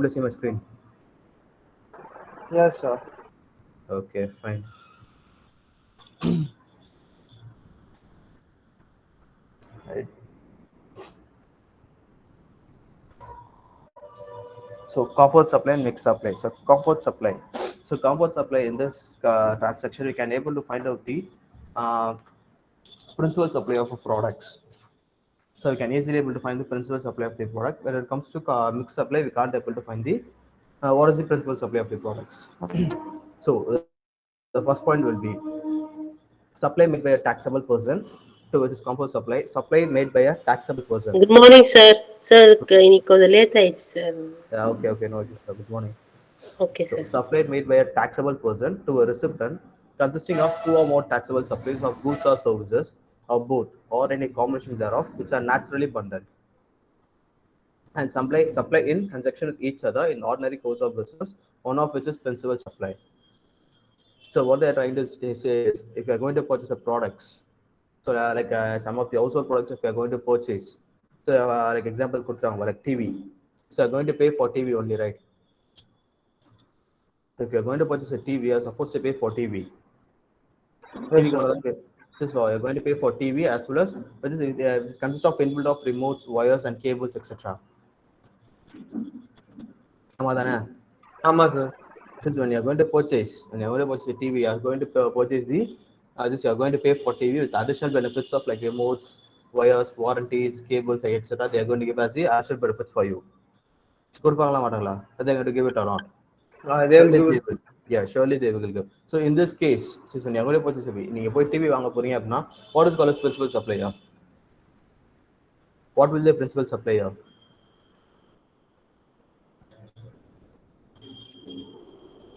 able to see my screen? Yes, sir. Okay, fine. Right. So compound supply and mixed supply. So compound supply. So compound supply in this transaction, we can able to find out the uh, principal supply of products. So we can easily able to find the principal supply of the product. When it comes to mixed supply, we can't able to find the what is the principal supply of the products. So the first point will be supply made by a taxable person to versus compound supply. Supply made by a taxable person. Good morning, sir. Sir, இன்னைக்கு கொஞ்சம் late ஆயிடுச்சு sir. Okay, no issues, sir. Good morning. Okay So sir. supply made by a taxable person to a recipient consisting of two or more taxable supplies of goods or services or both or any combination thereof which are naturally bundled and supply in conjunction with each other in ordinary course of business, one of which is principal supply. So what they're trying to say is, if you're going to purchase a products, so some of the household products, if you're going to purchase, so like example, like TV, so you're going to pay for TV only, right? So if you're going to purchase a TV, you're supposed to pay for TV. Yes, TV sir. this is why you're going to pay for TV as well as which consists of inbuilt of remotes, wires, and cables, etc. Am I done? ஆமா sir. Since when you're going to purchase a TV, you're going to purchase the just you're going to pay for TV with additional benefits of like remotes, wires, warranties, cables, etc. They are going to give us the additional benefits for you. Good for they're going to give it or not. They will Surely give they it. will. Yeah, surely they will give. So in this case, just when you're going to purchase a TV, what is called as principal supplier? What will the principal supplier?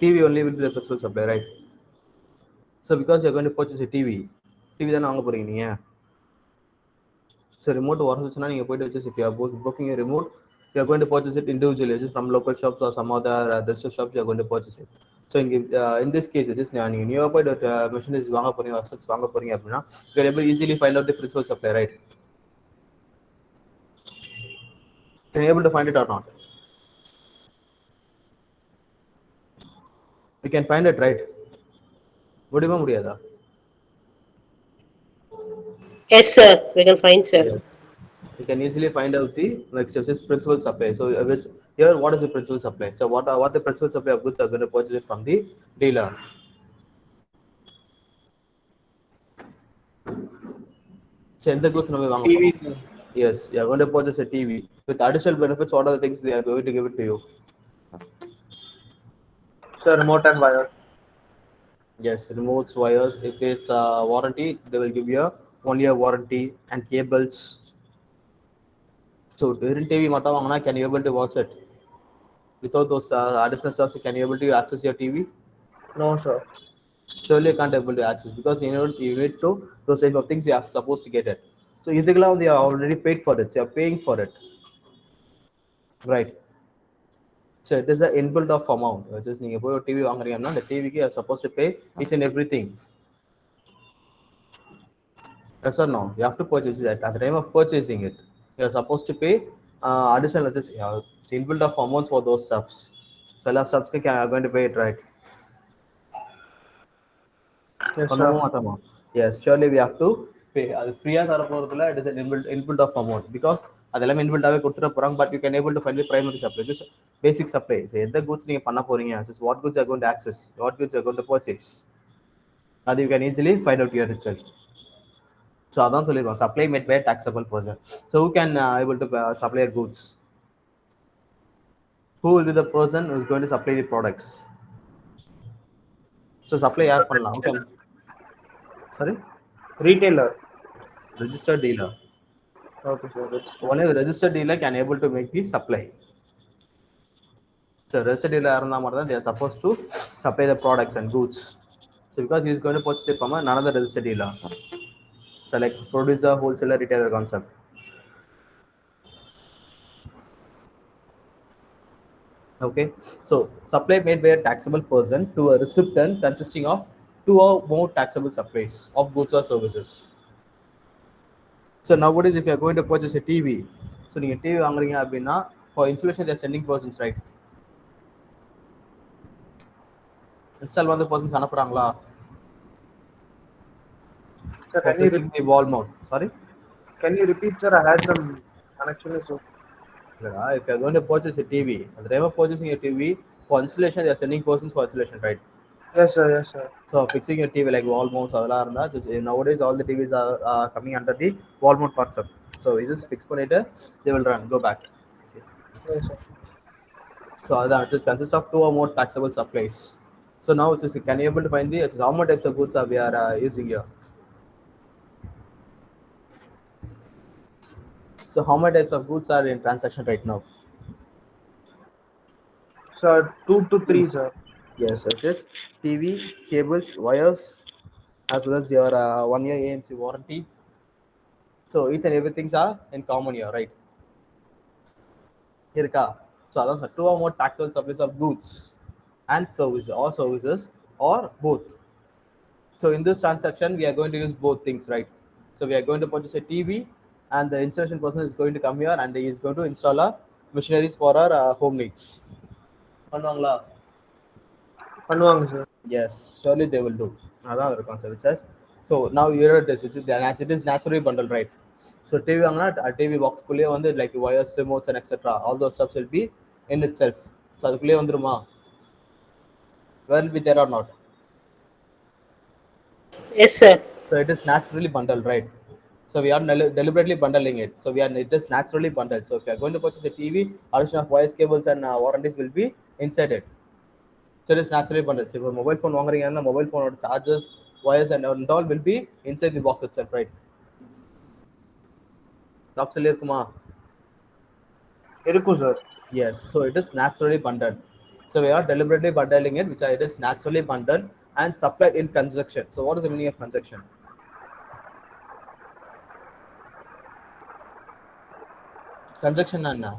TV only will be the principal supplier, right? So because you're going to purchase a TV தானே வாங்க போறீங்க நீங்க. So remote உடஞ்சிச்சுன்னா நீங்க போயிட்டு வச்சு if you are booking a remote, you are going to purchase it individually just from local shops or some other district shops you are going to purchase it. So in this case, just நீங்க new போயிட்டு machineries வாங்க போறீங்க, assets வாங்க போறீங்க அப்படின்னா you can able easily find out the principal supplier, right? Can you able to find it or not? We can find it, right? முடியுமா முடியாதா? Yes, sir. We can find, sir. Yes. You can easily find out the next step is principal supply. So which here what is the principal supply? So what the principal supply of goods are going to purchase it from the dealer. So எந்த goods நம்ம வாங்க TV, போறோம்? sir. Yes, you are going to purchase a TV with additional benefits. What are the things they are going to give it to you? Sir, remote and wire. Yes, remotes, wires. If it's warranty, they will give you a 1 year warranty and cables. So during TV மட்டும் வாங்கினா can you able to watch it? Without those additional stuff, can you able to access your TV? No, sir. Surely you can't able to access because you need to those type of things you are supposed to get it. So இதுக்கெல்லாம் they are already paid for it. So you are paying for it, right? So it is an inbuilt of amount. Just நீங்க போய் TV வாங்குறீங்கன்னா அந்த டிவிக்கு you are supposed to pay each and everything. Yes or no? You have to purchase it at the time of purchasing it. You are supposed to pay additional just inbuilt of amounts for those stuffs. So எல்லா stuffs you are going to pay it, right? Yes, sir. பண்ணவும் மாட்டோமா? Yes, surely we have to pay. அது ஃப்ரீயா தர போறதுல it is an inbuilt of amount because அதெல்லாம் inbuilt-ஆவே கொடுத்துட போறாங்க. But you can able to find the primary supply, just basic supply. So எந்த goods நீங்க பண்ண போறீங்க, just what goods you are going to access, what goods you are going to purchase, அது you can easily find out your itself. So அதான் சொல்லிருக்கோம், supply made by a taxable person. So who can able to supply goods? Who will be the person who is going to supply the products? So supply யார் பண்ணலாம்? Okay. Sorry? Retailer. Registered dealer. Okay, sir. Registered. Only the registered dealer can able to make the supply. So registered dealer இருந்தா மட்டும் தான் they are supposed to supply the products and goods. So because he is going to purchase it from another registered dealer. So like producer, wholesaler, retailer concept. Okay. So supply made by a taxable person to a recipient consisting of two or more taxable supplies of goods or services. So nowadays, if you are going to purchase a TV, so நீங்க TV வாங்குறீங்க அப்படின்னா for installation they are sending persons, right? Install வந்து persons அனுப்புறாங்களா Sir, for fixing the wall mount? Sorry. can you repeat, sir? I had some connection issue. If you're going to purchase a TV, at the time of purchasing a TV, for installation, they're sending persons for installation, right? Yes, sir. Yes, sir. So fixing a TV like wall mounts, just nowadays all the TVs are coming under the wall mount concept. So is this fix later? They will run, go back. Okay. Yes, sir. So that just consists of 2 or more taxable supplies. So now just can you able to find the how many types of goods are we are using here? So how many types of goods are in transaction right now? Sir, 2 to 3, sir. Yes, it is TV, cables, wires, as well as your 1 year AMC warranty. So each and everything's are in common here, right? Here, so that's 2 or more taxable supplies of goods and services or both. So in this transaction, we are going to use both things, right? So we are going to purchase a TV, and the installation person is going to come here and he is going to install our machineries for our home needs. பண்ணுவாங்களா? பண்ணுவாங்க, sir. Yes, surely they will do. அதான் ஒரு concept which says. So now here it is naturally bundled, right? So TV வாங்கினா TV box குள்ளே வந்து like wires, remotes and etc. All those stuffs will be in itself. So அதுக்குள்ளே வந்துருமா? Will be there or not? Yes, sir. So it is naturally bundled, right? So we are deliberately bundling it. So it is naturally bundled. So if you are going to purchase a TV, addition of wires, cables and warranties will be inside it. So it is naturally bundled. So if a mobile phone வாங்குறீங்க அந்த mobile phone chargers, wires and all will be inside the box itself, right? Box இருக்குமா? இருக்கும், sir. Yes, so it is naturally bundled. So we are deliberately bundling it, which it is naturally bundled and supplied in conjunction. So what is the meaning of conjunction? Conjunction என்ன?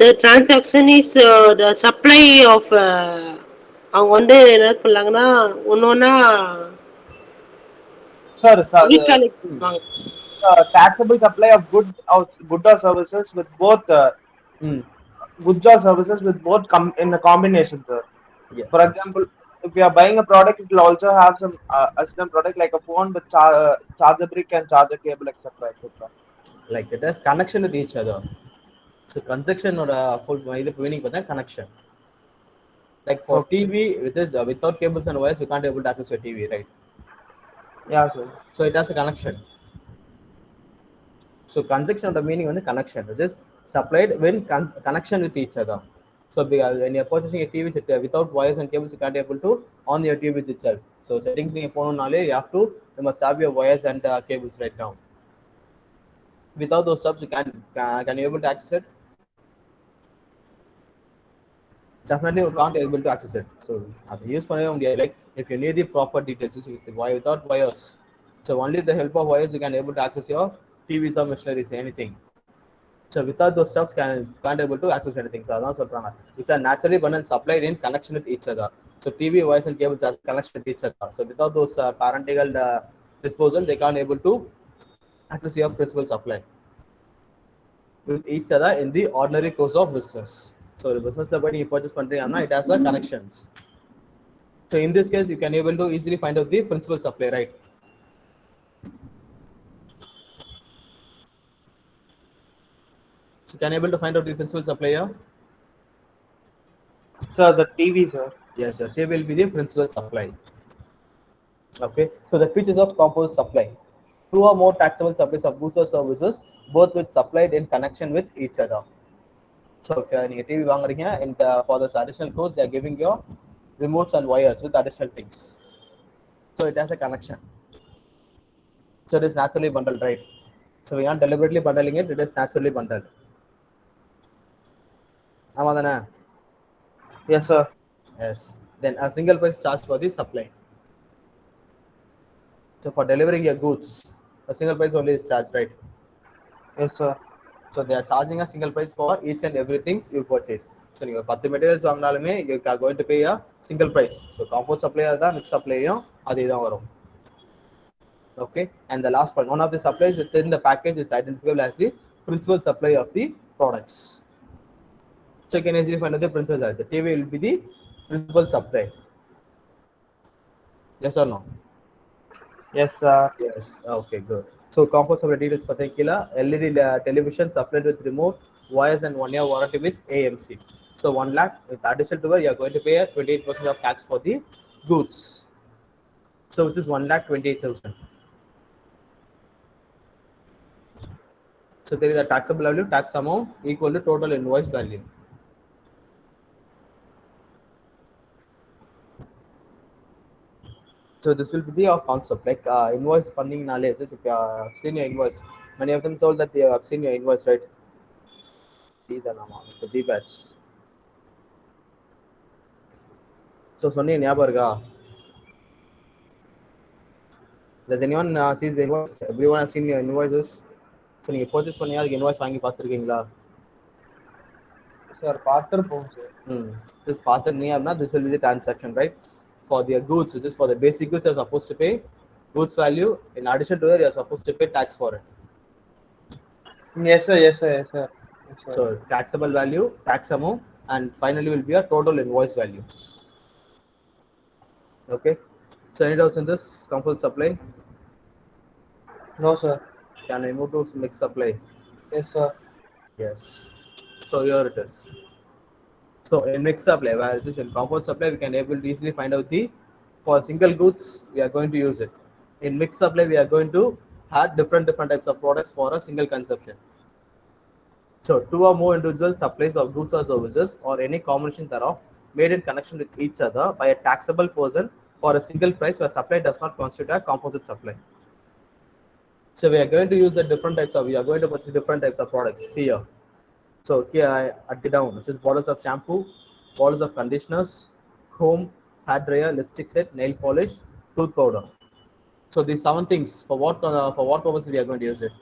The transaction is the supply of அவங்க வந்து என்ன பண்ணாங்கன்னா ஒன்னொன்னா Sir, reconnect பண்ணுவாங்க. taxable supply of good or services with both goods or services with both in a combination, sir. Yeah. For example, if you are buying a product, it will also have some assistant product like a phone with charger brick and charger cable, etc., etc. Like it has connection with each other. So conjunction or full meaning connection. Like for Okay. TV, with this without cables and wires, we can't able to access your TV, right? Yeah, sir. So it has a connection. So conjunction of the meaning on the connection, which is supplied when connection with each other. So when you're purchasing a TV set, without wires and cables, you can't able to on your TV itself. So settings you must have your wires and cables right now. Without those stuff, you can you able to access it? Definitely you can't able to access it. So use like if you need the proper details without wires. So only with the help of wires you can able to access your TVs or machineries, anything. So without those stuffs can't able to access anything. So that's what it's a naturally bundled supplied in connection with each other. So TV, wires and cables has connection with each other. So without those parental disposal, they can't able to access your principal supply with each other in the ordinary course of business. So the business when you purchase it has a connections. So in this case, you can able to easily find out the principal supply, right? So can you able to find out the principal supplier? Sir, the TV, sir. Yes, sir. They will be the principal supply. Okay. So the features of composite supply: 2 or more taxable supplies of goods or services, both with supplied in connection with each other. So if you are in a TV வாங்குறீங்க, and for this additional cost, they are giving your remotes and wires with additional things. So it has a connection. So it is naturally bundled, right? So we are deliberately bundling it. It is naturally bundled. ஆமாதானே? Yes, sir. Yes. Then a single price charged for the supply. So for delivering your goods, a single price only is charged, right? Yes, sir. So they are charging a single price for each and everything you purchase. So you 10 materials வாங்கினாலுமே you are going to pay a single price. So composite supplier தான் mix supplier அதே தான் வரும். Okay. And the last point, one of the suppliers within the package is identifiable as the principal supplier of the products. So you can easily find out the principal supplier. The TV will be the principal supply. Yes or no? Yes, sir. Yes. Okay, good. So components of the details particular LED television supplied with remote wires and 1 year warranty with AMC. So 1 lakh with addition to it, you are going to pay a 28% of tax for the goods. So which is 1,28,000. So there is a taxable value, tax amount equal to total invoice value. So this will be the concept like invoice funding knowledge. If you have seen your invoice, many of them told that they have seen your invoice, right? B the nama, it's a B batch. So சொன்னீங்க ஞாபகம் இருக்கா? Does anyone sees the invoice? Everyone has seen your invoices. So நீங்க purchase பண்ணி அதுக்கு invoice வாங்கி பார்த்துருக்கீங்களா? Sir, பார்த்திருப்போம் sir. This பார்த்துருந்தீங்க அப்படின்னா this will be the transaction, right? For the goods, which is for the basic goods, you're supposed to pay goods value. In addition to that, you're supposed to pay tax for it. Yes, sir. Yes, sir. Yes, sir. Yes, sir. So taxable value, tax amount, and finally will be a total invoice value. Okay. So any doubts in this composite supply? No, sir. Can I move to mixed supply? Yes, sir. Yes. So here it is. So in mixed supply, where it is in composite supply, we can able to easily find out the for single goods we are going to use it. In mixed supply, we are going to have different types of products for a single consumption. So two or more individual supplies of goods or services or any combination thereof made in connection with each other by a taxable person for a single price where supply does not constitute a composite supply. So we are going to use the different types of, we are going to purchase different types of products. See here. So here at the down, which is bottles of shampoo, bottles of conditioners, comb, hair dryer, lipstick set, nail polish, tooth powder. So these 7 things, for what purpose we are going to use it?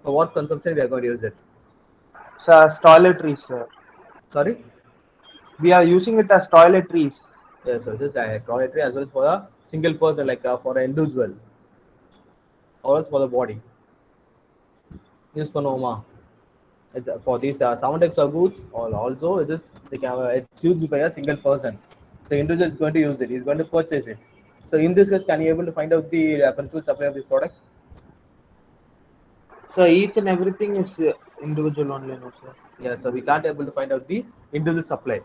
For what consumption we are going to use it? Sir, toiletries, sir. Sorry? We are using it as toiletries. Yes, so this is a toiletry as well as for a single person, like for an individual, or else for the body. Use பண்ணுவோமா? For these 7 types of goods, or also it is it's used by a single person. So individual is going to use it. He's going to purchase it. So in this case, can you able to find out the principal supply of this product? So each and everything is individual only, no, sir. Yeah. So we can't able to find out the individual supply.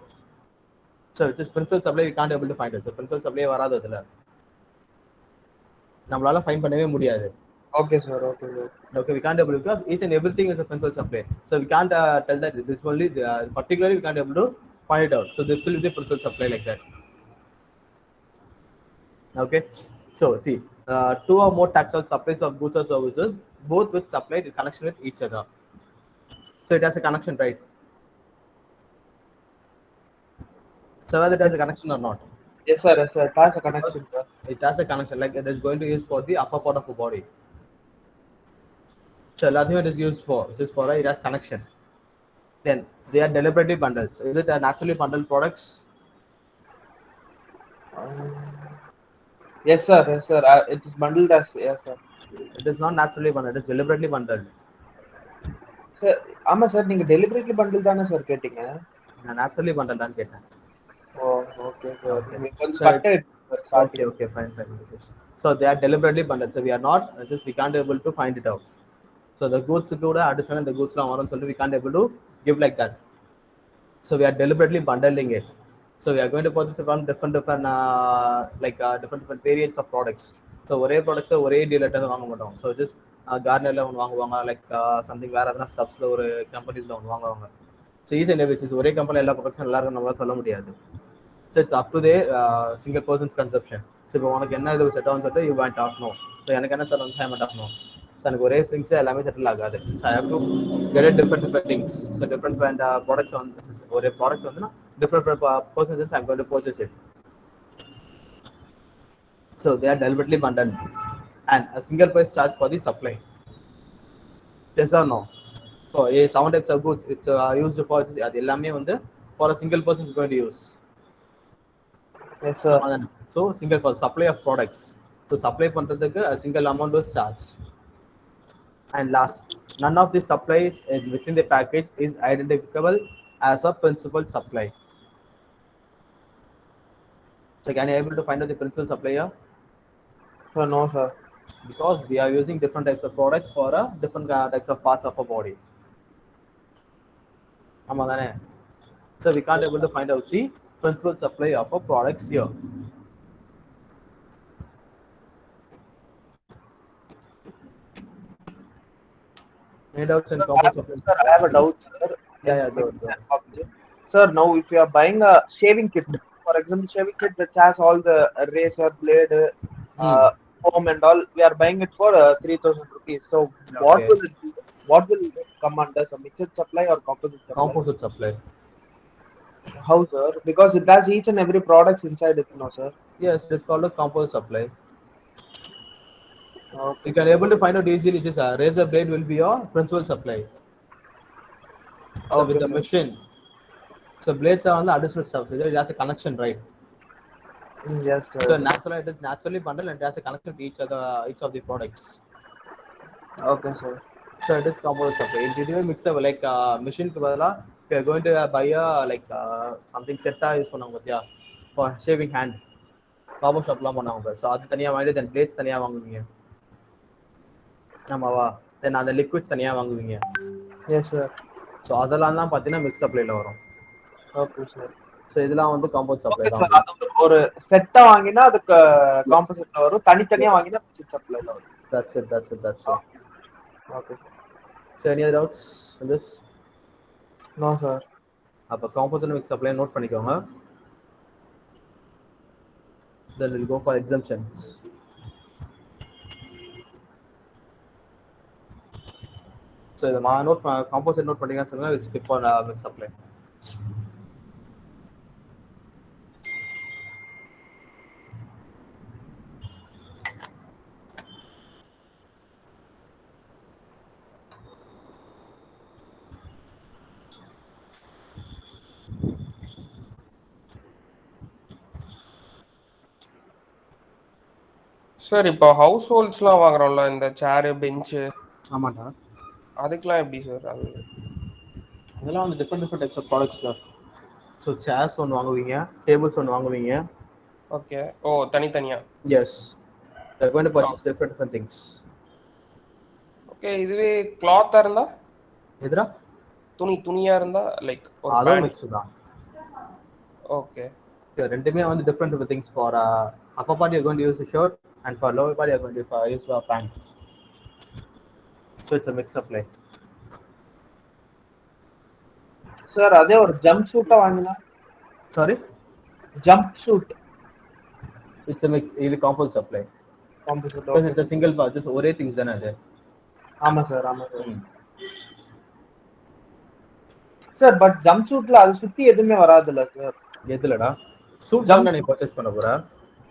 So it is principal supply we can't able to find out. So principal supply வராது அதுல. நம்மளால find பண்ணவே முடியாது. Okay, sir. Okay, sir. Okay, we can't able to because each and everything is a principal supply. So we can't tell that this only particularly we can't able to find it out. So this will be the principal supply like that. Okay. So see, 2 or more taxable supplies of goods or services, both with supplied in connection with each other. So it has a connection, right? So whether it has a connection or not. Yes, sir. Yes, sir. It has a connection, sir. It has a connection, like it is going to use for the upper part of the body. So everything it is used for, this is for it has connection. Then they are deliberately bundled. So is it a naturally bundled products? Yes, sir. Yes, sir. It is bundled as, yes, sir. It is not naturally bundled, it is deliberately bundled. Sir, ஆமா sir நீங்க deliberately bundled தானே sir கேட்டீங்க? நான் naturally bundled தான் கேட்டேன். Oh, okay, sir. Okay. கொஞ்சம் So cut okay, okay, fine, fine. So they are deliberately bundled. So we are not, just we can't able to find it out. So the goods கூட additional the goods வரும்னு சொல்லிட்டு we can't able to give like that. So we are deliberately bundling it. So we are going to purchase from different different variants of products. So ஒரே ப்ராடக்ட்ஸை ஒரே டீலர்ட்ட வாங்க மாட்டோம். So just கார்னரில் ஒன்று வாங்குவாங்க, லைக் சம்திங் வேறு எதனா ஸ்டப்ஸில் ஒரு கம்பெனிஸில் ஒன்று வாங்குவாங்க. ஸோ ஈச் அண்ட் எவ்ரி ஒரே கம்பெனியில் எல்லா ப்ராடக்ட்ஸும் எல்லாருக்கும் நம்மளால சொல்ல முடியாது. So it's up to they single persons consumption. So இப்போ உனக்கு என்ன இது செட் ஆகும்னு சொல்லிட்டு யூ வாண்ட் ஆகணும். ஸோ எனக்கு என்ன செட் ஆகும், ஐ வாண்ட் ஆகணும். ஸோ எனக்கு ஒரே திங்ஸ் எல்லாமே செட்டில் ஆகாது. So I have to get different things. So different products வந்து ஒரே ப்ராடக்ட்ஸ் வந்து different percentages I'm going to purchase it. So they are deliberately bundled and a single price charge for the supply. Yes or no? So a 7 types of goods it's used for அது எல்லாமே வந்து for a single person is going to use. Yes, sir. So single for supply of products. So supply பண்றதுக்கு a single amount was charged. And last, none of the supplies within the package is identifiable as a principal supply. So can you able to find out the principal supplier? Sir, no, sir. Because we are using different types of products for different types of parts of our body. So we can't Yes, able sir. to find out the principal supply of our products here. Any doubts in compound supply? Sir, I have a doubt, sir. Yeah, In yeah, go, go. Sir, now if you are buying a shaving kit, for example, shaving kit that has all the razor blade, Hmm. comb and all, we are buying it for 3,000 rupees. So what Okay. will it be? What will it come under? A mixed supply or composite supply? Composite supply. How, sir? Because it has each and every products inside it, no, sir. Yes, it is called as composite supply. Okay, You can sir. able to find out easily. Which is razor blade will be your principal supply. So with Okay, the sir. machine, so blades are on the additional stuff. So it has a connection, right? Yes, So sir. naturally, it is naturally bundled and it has a connection to each of the products. Okay, sir. So it is composite supply. It didn't mix up like machine ku badala. If you are going to buy a like something set use பண்ணுவாங்க பாத்தியா for shaving hand. barber shopலாம் பண்ணுவாங்க. So அது தனியா வாங்கி then blades தனியா வாங்குவீங்க. ஆமாவா? Then அந்த liquids தனியா வாங்குவீங்க. Yes, sir. ஸோ அதெல்லாம் தான் பார்த்தீங்கன்னா மிக்ஸ் சப்ளைல வரும். Okay, sir. ஸோ இதெல்லாம் வந்து காம்பவுண்ட் சப்ளை ஓகே தான் சார். உங்களுக்கு. அது ஒரு செட்டா வாங்கினா அதுக்கு Yes. காம்போசிட்ல வரும். தனித்தனியா Yes. வாங்கினா மிக்ஸ்ட் சப்ளைல வரும். That's it. Okay. So any other doubts in this? No sir. அப்போ காம்போசிட் மிக்ஸ் சப்ளை நோட் பண்ணிக்கோங்க. Then we'll go for exemptions. So இதை நோட் காம்போசிட் நோட் பண்ணிங்கன்னா சொல்லுங்கள் which skip for mix supply. Sir இப்போ ஹவுஸ் ஹோல்ட்ஸ்லாம் வாங்குறோம்ல இந்த சேரு பெஞ்சு ஆமாண்டா. அதுக்கெல்லாம் எப்படி சார் அது? அதெல்லாம் வந்து டிஃப்ரெண்ட் டைப்ஸ் ஆஃப் ப்ராடக்ட்ஸ்ல. ஸோ சேர்ஸ் ஒன்று வாங்குவீங்க, டேபிள்ஸ் ஒன்று வாங்குவீங்க. ஓகே. ஓ தனித்தனியா. Yes. They're going to purchase different things. Okay. இதுவே கிளாத்தா இருந்தா? எதுடா? துணியா இருந்தா லைக் ஒரு அதுவும் பேண்ட். மிக்ஸ் தான். ஓகே. ரெண்டுமே வந்து different things. For upper part you're going to use a shirt and for lower part you're going to use a pant. So it's a mix supply. Sir அதே ஒரு ஜம்ப் சூட்டா வாங்கினா? Sorry? Jumpsuit. It's a mix. இது composite supply. Composite. Because it's a single part. Just ஒரே things தானே அது. ஆமா சார். சார் பட் ஜம்ப் சூட்ல அது சுத்தி எதுவுமே வராதுல்ல சார்? எதுலடா? சூட் தான் நீ பர்ச்சேஸ் பண்ண போற.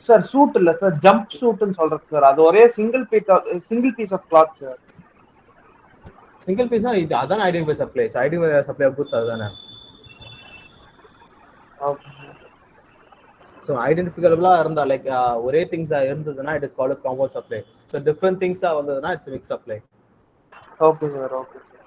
சார் சூட் இல்ல சார், ஜம்ப் சூட்னு சொல்றேன் சார். அது ஒரே single piece of cloth sir. Single பீஸா? இது அதான் identify supplies. Identify supply of goods அதுதானே. ஓகே. ஸோ ஐடென்டிஃபிகபிளா இருந்தா லைக் ஒரே திங்ஸா இருந்ததுன்னா it is called as compound supply. So different திங்ஸா வந்ததுன்னா it's mix supply. Okay sir. Okay sir.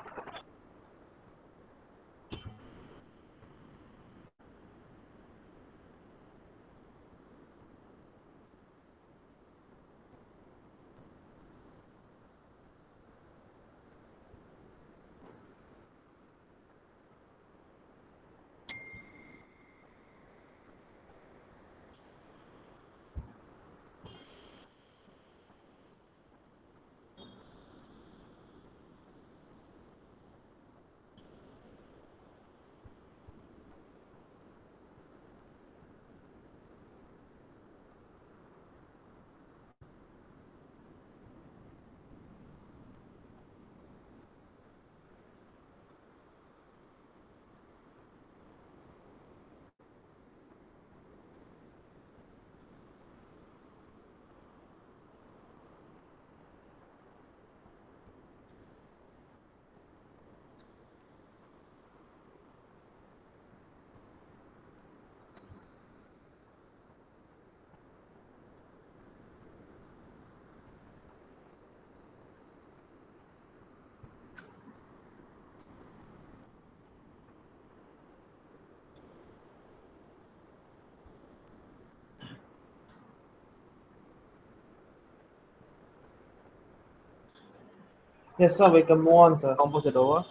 Yes, sir. We can move on, sir. Composite over.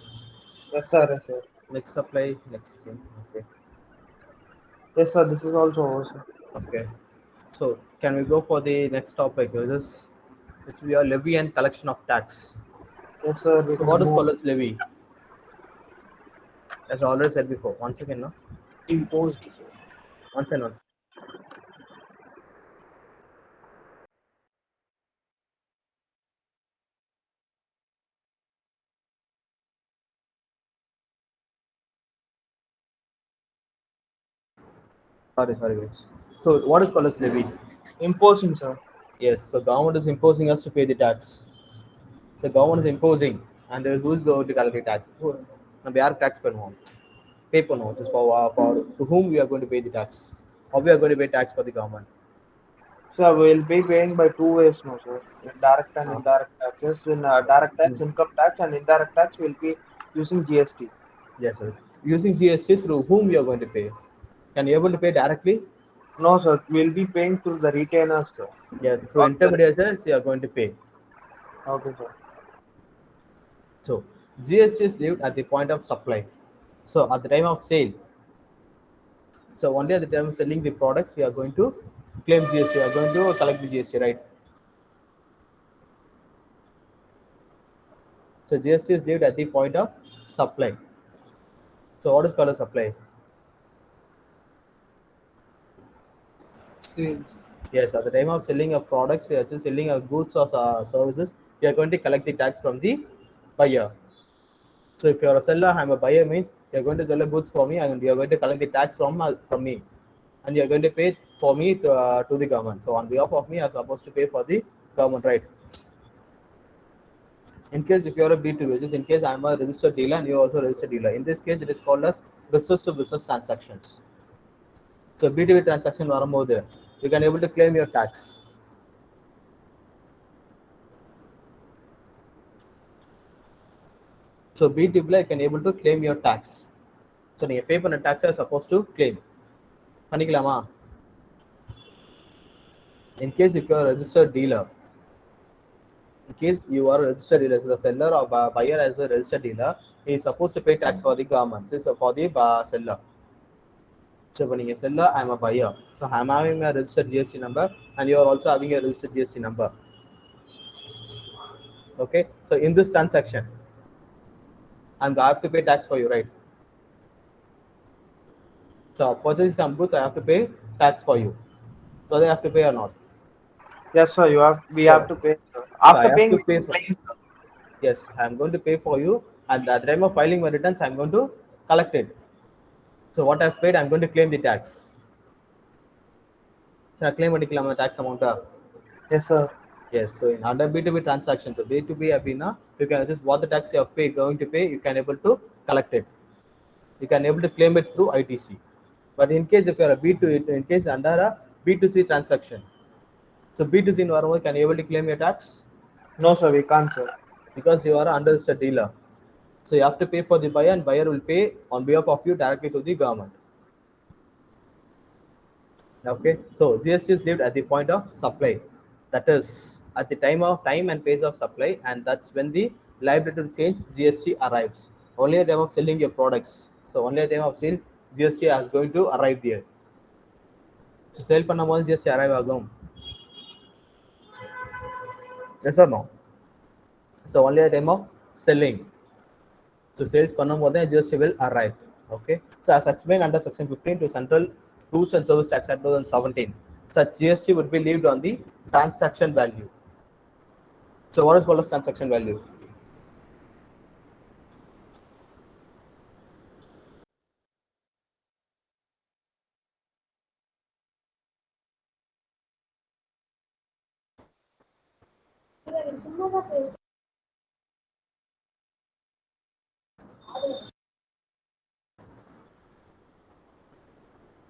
Yes, sir. Yes, sir. Next supply. Next thing. Okay. Yes, sir. This is also over, sir. Okay. So can we go for the next topic? This will be a levy and collection of tax. Yes, sir. We So can what is move. called as levy? As I already said before. Once again, no. Imposed. Once and once. Sorry, guys. So what is called as levy? Imposing, sir. Yes. So government is imposing us to pay the tax. So government is imposing, and who's going to collect the tax? நம்ம யாருக்கு tax பண்ணுவோம்? Pay பண்ணுவோம். Just for to whom we are going to pay the tax? How we are going to pay tax for the government? Sir, we'll be paying by two ways now, sir. In direct and Ah. indirect taxes. In direct tax, income tax, and indirect tax, we'll be using GST. Yes, sir. Using GST, through whom we are going to pay? Can you able to pay directly? No, sir. We'll be paying through the retainers, sir. Yes, through Not the- intermediaries you are going to pay. Okay, sir. So GST is levied at the point of supply. So at the time of sale. So only at the time of selling the products we are going to claim GST. We are going to collect the GST, right? So GST is levied at the point of supply. So what is called a supply? Sales. Yes, at the time of selling of products, we are just selling our goods or services. We are going to collect the tax from the buyer. So if you are a seller, I'm a buyer means you are going to sell the goods for me, and you are going to collect the tax from me, and you are going to pay for me to the government. So on behalf of me, I am supposed to pay for the government, right? In case if you are a B2B, which is in case I am a registered dealer and you are also a registered dealer. In this case, it is called as business to business transactions. So B2B transaction வரும்போது you can able to claim your tax. So B2B you can able to claim your tax. So நீங்க pay பண்ண tax are supposed to claim. பண்ணிக்கலாமா? In case if you are a registered dealer, in case you are a registered dealer, so the seller or buyer as a registered dealer, he is supposed to pay tax for the government. So for the seller. So when you seller, I am a buyer. So I am having a registered GST number, and you are also having a registered GST number. Okay. So in this transaction, I have to pay tax for you, right? So purchasing some goods, I have to pay tax for you. So they have to pay or not? Yes, sir. We So- have to pay, sir. I After have paying, to we pay can for- claim, sir. Yes, I am going to pay for you, and at the time of filing my returns, I am going to collect it. So what I've paid, I'm going to claim the tax. So I claim பண்ணிக்கலாமா tax amount? Yes, sir. Yes. So in under B2B transactions, so B2B அப்படின்னா you can just what the tax you are going to pay, you can able to collect it. You can able to claim it through ITC. But in case if you are a B2, in case under a B2C transaction, so B2C in வரும்போது can you able to claim your tax? No, sir. We can't, sir. Because you are under the dealer. So you have to pay for the buyer, and buyer will pay on behalf of you directly to the government. Okay, so GST is levied at the point of supply, that is at the time and place of supply, and that's when the liability to change GST arrives. Only at the time of selling your products. So only at the time of sales, GST is going to arrive there. So sell பண்ணும்போது GST arrive ஆகும். Yes or no? So only at the time of selling. So sales பண்ணும்போது GST will arrive. Okay. So as explained under section 15 to Central Goods and Service Tax Act 2017, such GST would be levied on the transaction value. So what is called as transaction value?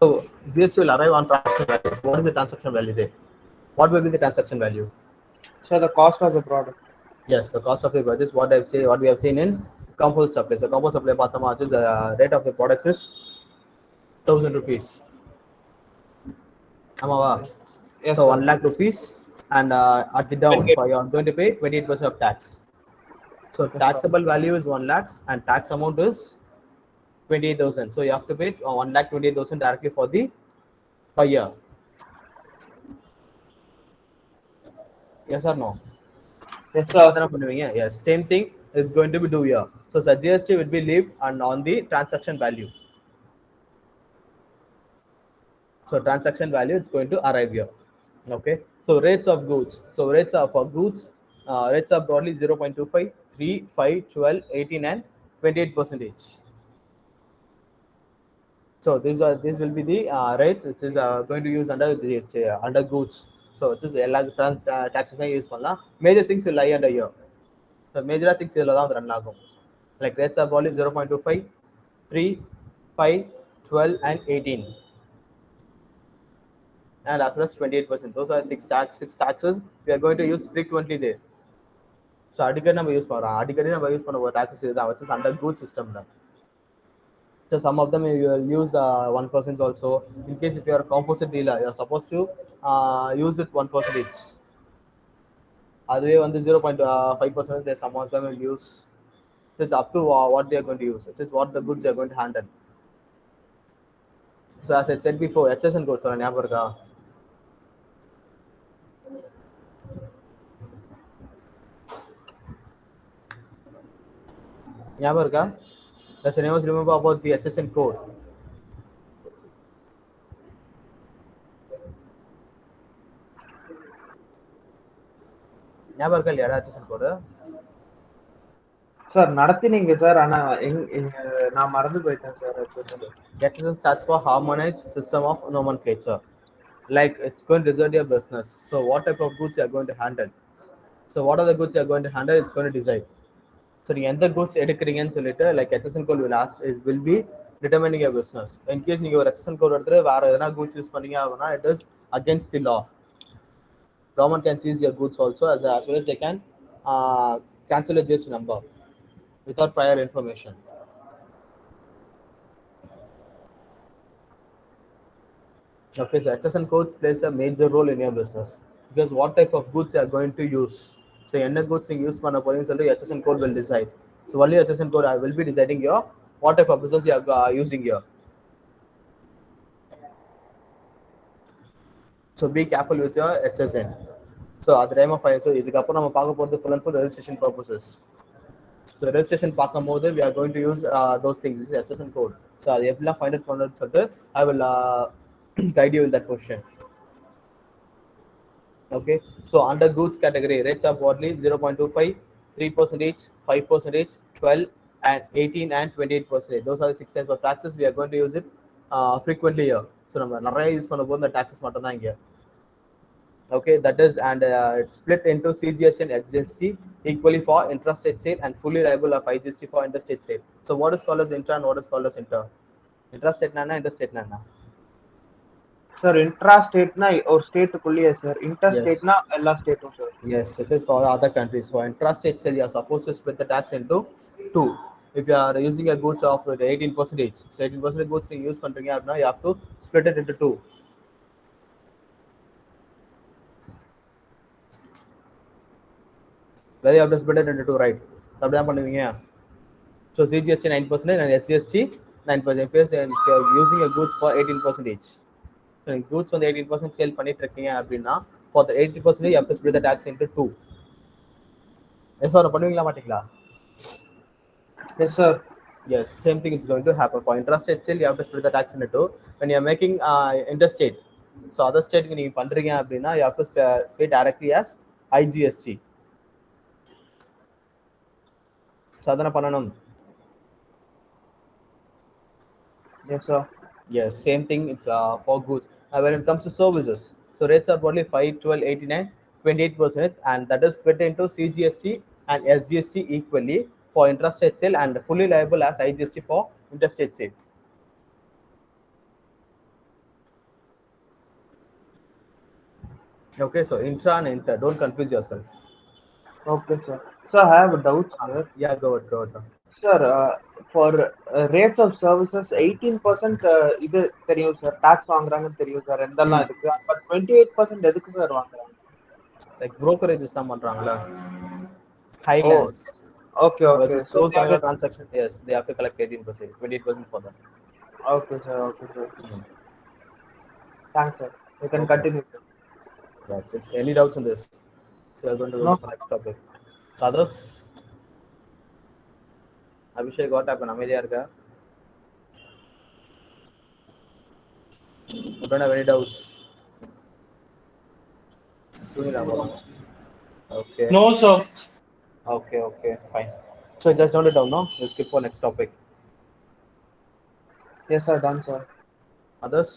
So GST will arrive on transaction value. So what is the transaction value there? What will be the transaction value? Sir, the cost of the product. Yes, the cost of the purchase. What we have seen in composite supply. So composite supply பார்த்தோமா, which is the rate of the products is 1,000 rupees. ஆமாவா? Yes, So sir. 1 lakh rupees, and at the down, you are going to pay 28% of tax. So taxable value is 1 lakhs and tax amount is 28,000. So you have to pay 1,28,000 directly for the per year. Yes or no? Yes, sir. Yes, same thing is going to be do here. So GST will be levied and on the transaction value. So transaction value is going to arrive here. Okay. So rates of goods. So rates are for goods. Rates are broadly 0.25, 3, 5, 12, 18, and 28%. So these will be the rates which is going to use under GST under goods. So which is taxes use பண்ணலாம். Major things will lie under here. So major things இதில் தான் run ஆகும். Like rates are broadly 0.25, 3, 5, 12, and 18. And as well as 28%. Those are six taxes we are going to use frequently there. So அடிக்கடி நம்ம use பண்ண ஒரு taxes இதுதான் which is under goods system. So some of them you will use 1% also. In case if you are a composite dealer, you are supposed to use it 1%. அதுவே வந்து 0.5%. Some of them will use. It's up to what they are going to use. It is what the goods they are going to handle. So as I said before, HSN code சொல்ல ஞாபகம் இருக்கா? ஞாபகம் இருக்கா? Does anyone remember about the HSN code? ஞாபகம் இருக்கா இல்லையா HSN code? Sir நடத்தினீங்க sir ஆனா நான் மறந்து போயிட்டேன் sir. HSN stands for Harmonized System of Nomenclature. Like it's going to result your business. So what type of goods you are going to handle? So what are the goods you are going to handle? It's going to decide. So நீங்க எந்த goods எடுக்கிறீங்கன்னு சொல்லிட்டு like HSN code will be determining your business. In case நீங்க ஒரு HSN code எடுத்து வேற எதனா goods use பண்ணீங்க அப்படின்னா it is against the law. Government can seize your goods also as well as they can cancel a GST number without prior information. Okay, so HSN codes plays a major role in your business because what type of goods you are going to use. So any goods you use பண்ண போறீங்கன்னு சொல்லி HSN code will decide. So only HSN code I will be deciding your what type of business you are using here. So be careful with your HSN. So at the time of so இதுக்கப்புறம் நம்ம பார்க்க போறது full and full registration purposes. So registration பார்க்கும்போது we are going to use those things. This is HSN code. So அது எப்படிலாம் find out பண்ணணும்னு சொல்லிட்டு I will guide you in that question. Okay, so under goods category rates are broadly 0.25, 3%, 5%, 12, and 18 and 28%. Those are the 6 types of taxes we are going to use it frequently here. So நம்ம நிறைய use பண்ண போது இந்த taxes மட்டும் தான் இங்க. Okay, that is and it's split into CGST and SGST equally for intrastate sale and fully liable of IGST for interstate sale. So what is called as intra and what is called as inter? Intrastate nana, interstate nana. Sir இன்ட்ராஸ்டேட்னா ஒரு ஸ்டேட்டுக்குள்ளேயே sir, இன்டர்ஸ்டேட்னா எல்லா ஸ்டேட்டும் sir. Yes, it is for other countries. For intrastate sale, you are supposed to split the tax into two. If you are using a goods of 18%, so 18% goods you use பண்றீங்க அப்படின்னா you have to split it into two. Whether you have to split it into two, right? அப்படிதான் பண்ணுவீங்க. So CGST 9% and SGST 9%. If you are using a goods for 18%. Goods வந்து 18% sale பண்ணிட்டு இருக்கீங்க அப்படின்னா for the 80% you have to split the tax into two. Yes or no? பண்ணுவீங்களா மாட்டீங்களா? Yes sir. Yes, same thing is going to happen for intrastate sale. You have to split the tax into two. When you are making interstate, so other state நீங்க பண்றீங்க அப்படின்னா you have to pay directly as IGST. சாதனை பண்ணணும். Yes sir. Yes, same thing. It's for goods. When it comes to services, so rates are broadly 5, 12, 89, 28%, and that is split into CGST and SGST equally for intrastate sale and fully liable as IGST for interstate sale. Okay, so intra and inter, don't confuse yourself. Okay sir. So I have a doubt sir. Yeah, go ahead. Sir, for rates of services 18% இது தெரியும் sir, tax வாங்குறாங்கன்னு தெரியும் sir, எந்தெல்லாம் இருக்கு. But 28% எதுக்கு sir வாங்குறாங்க? Like brokerages தான் பண்றாங்களா? Highlands. Okay, Whereas okay. this So closed they are annual transaction, yes, they have to collect 18%, 28% for that. okay, sir. Okay, sir. Mm. Thanks, sir. You can Okay. continue, sir. That's it. Any doubts on this? So we're going to go No, to the next topic. Others? Abhishek, what happened? அமைதியா இருக்கா? You don't have any doubts? தூங்கிடலாம். Okay. no, sir. Okay, okay, fine. So just note it down, no? We'll skip for next topic. Yes, sir. Done, sir. Others?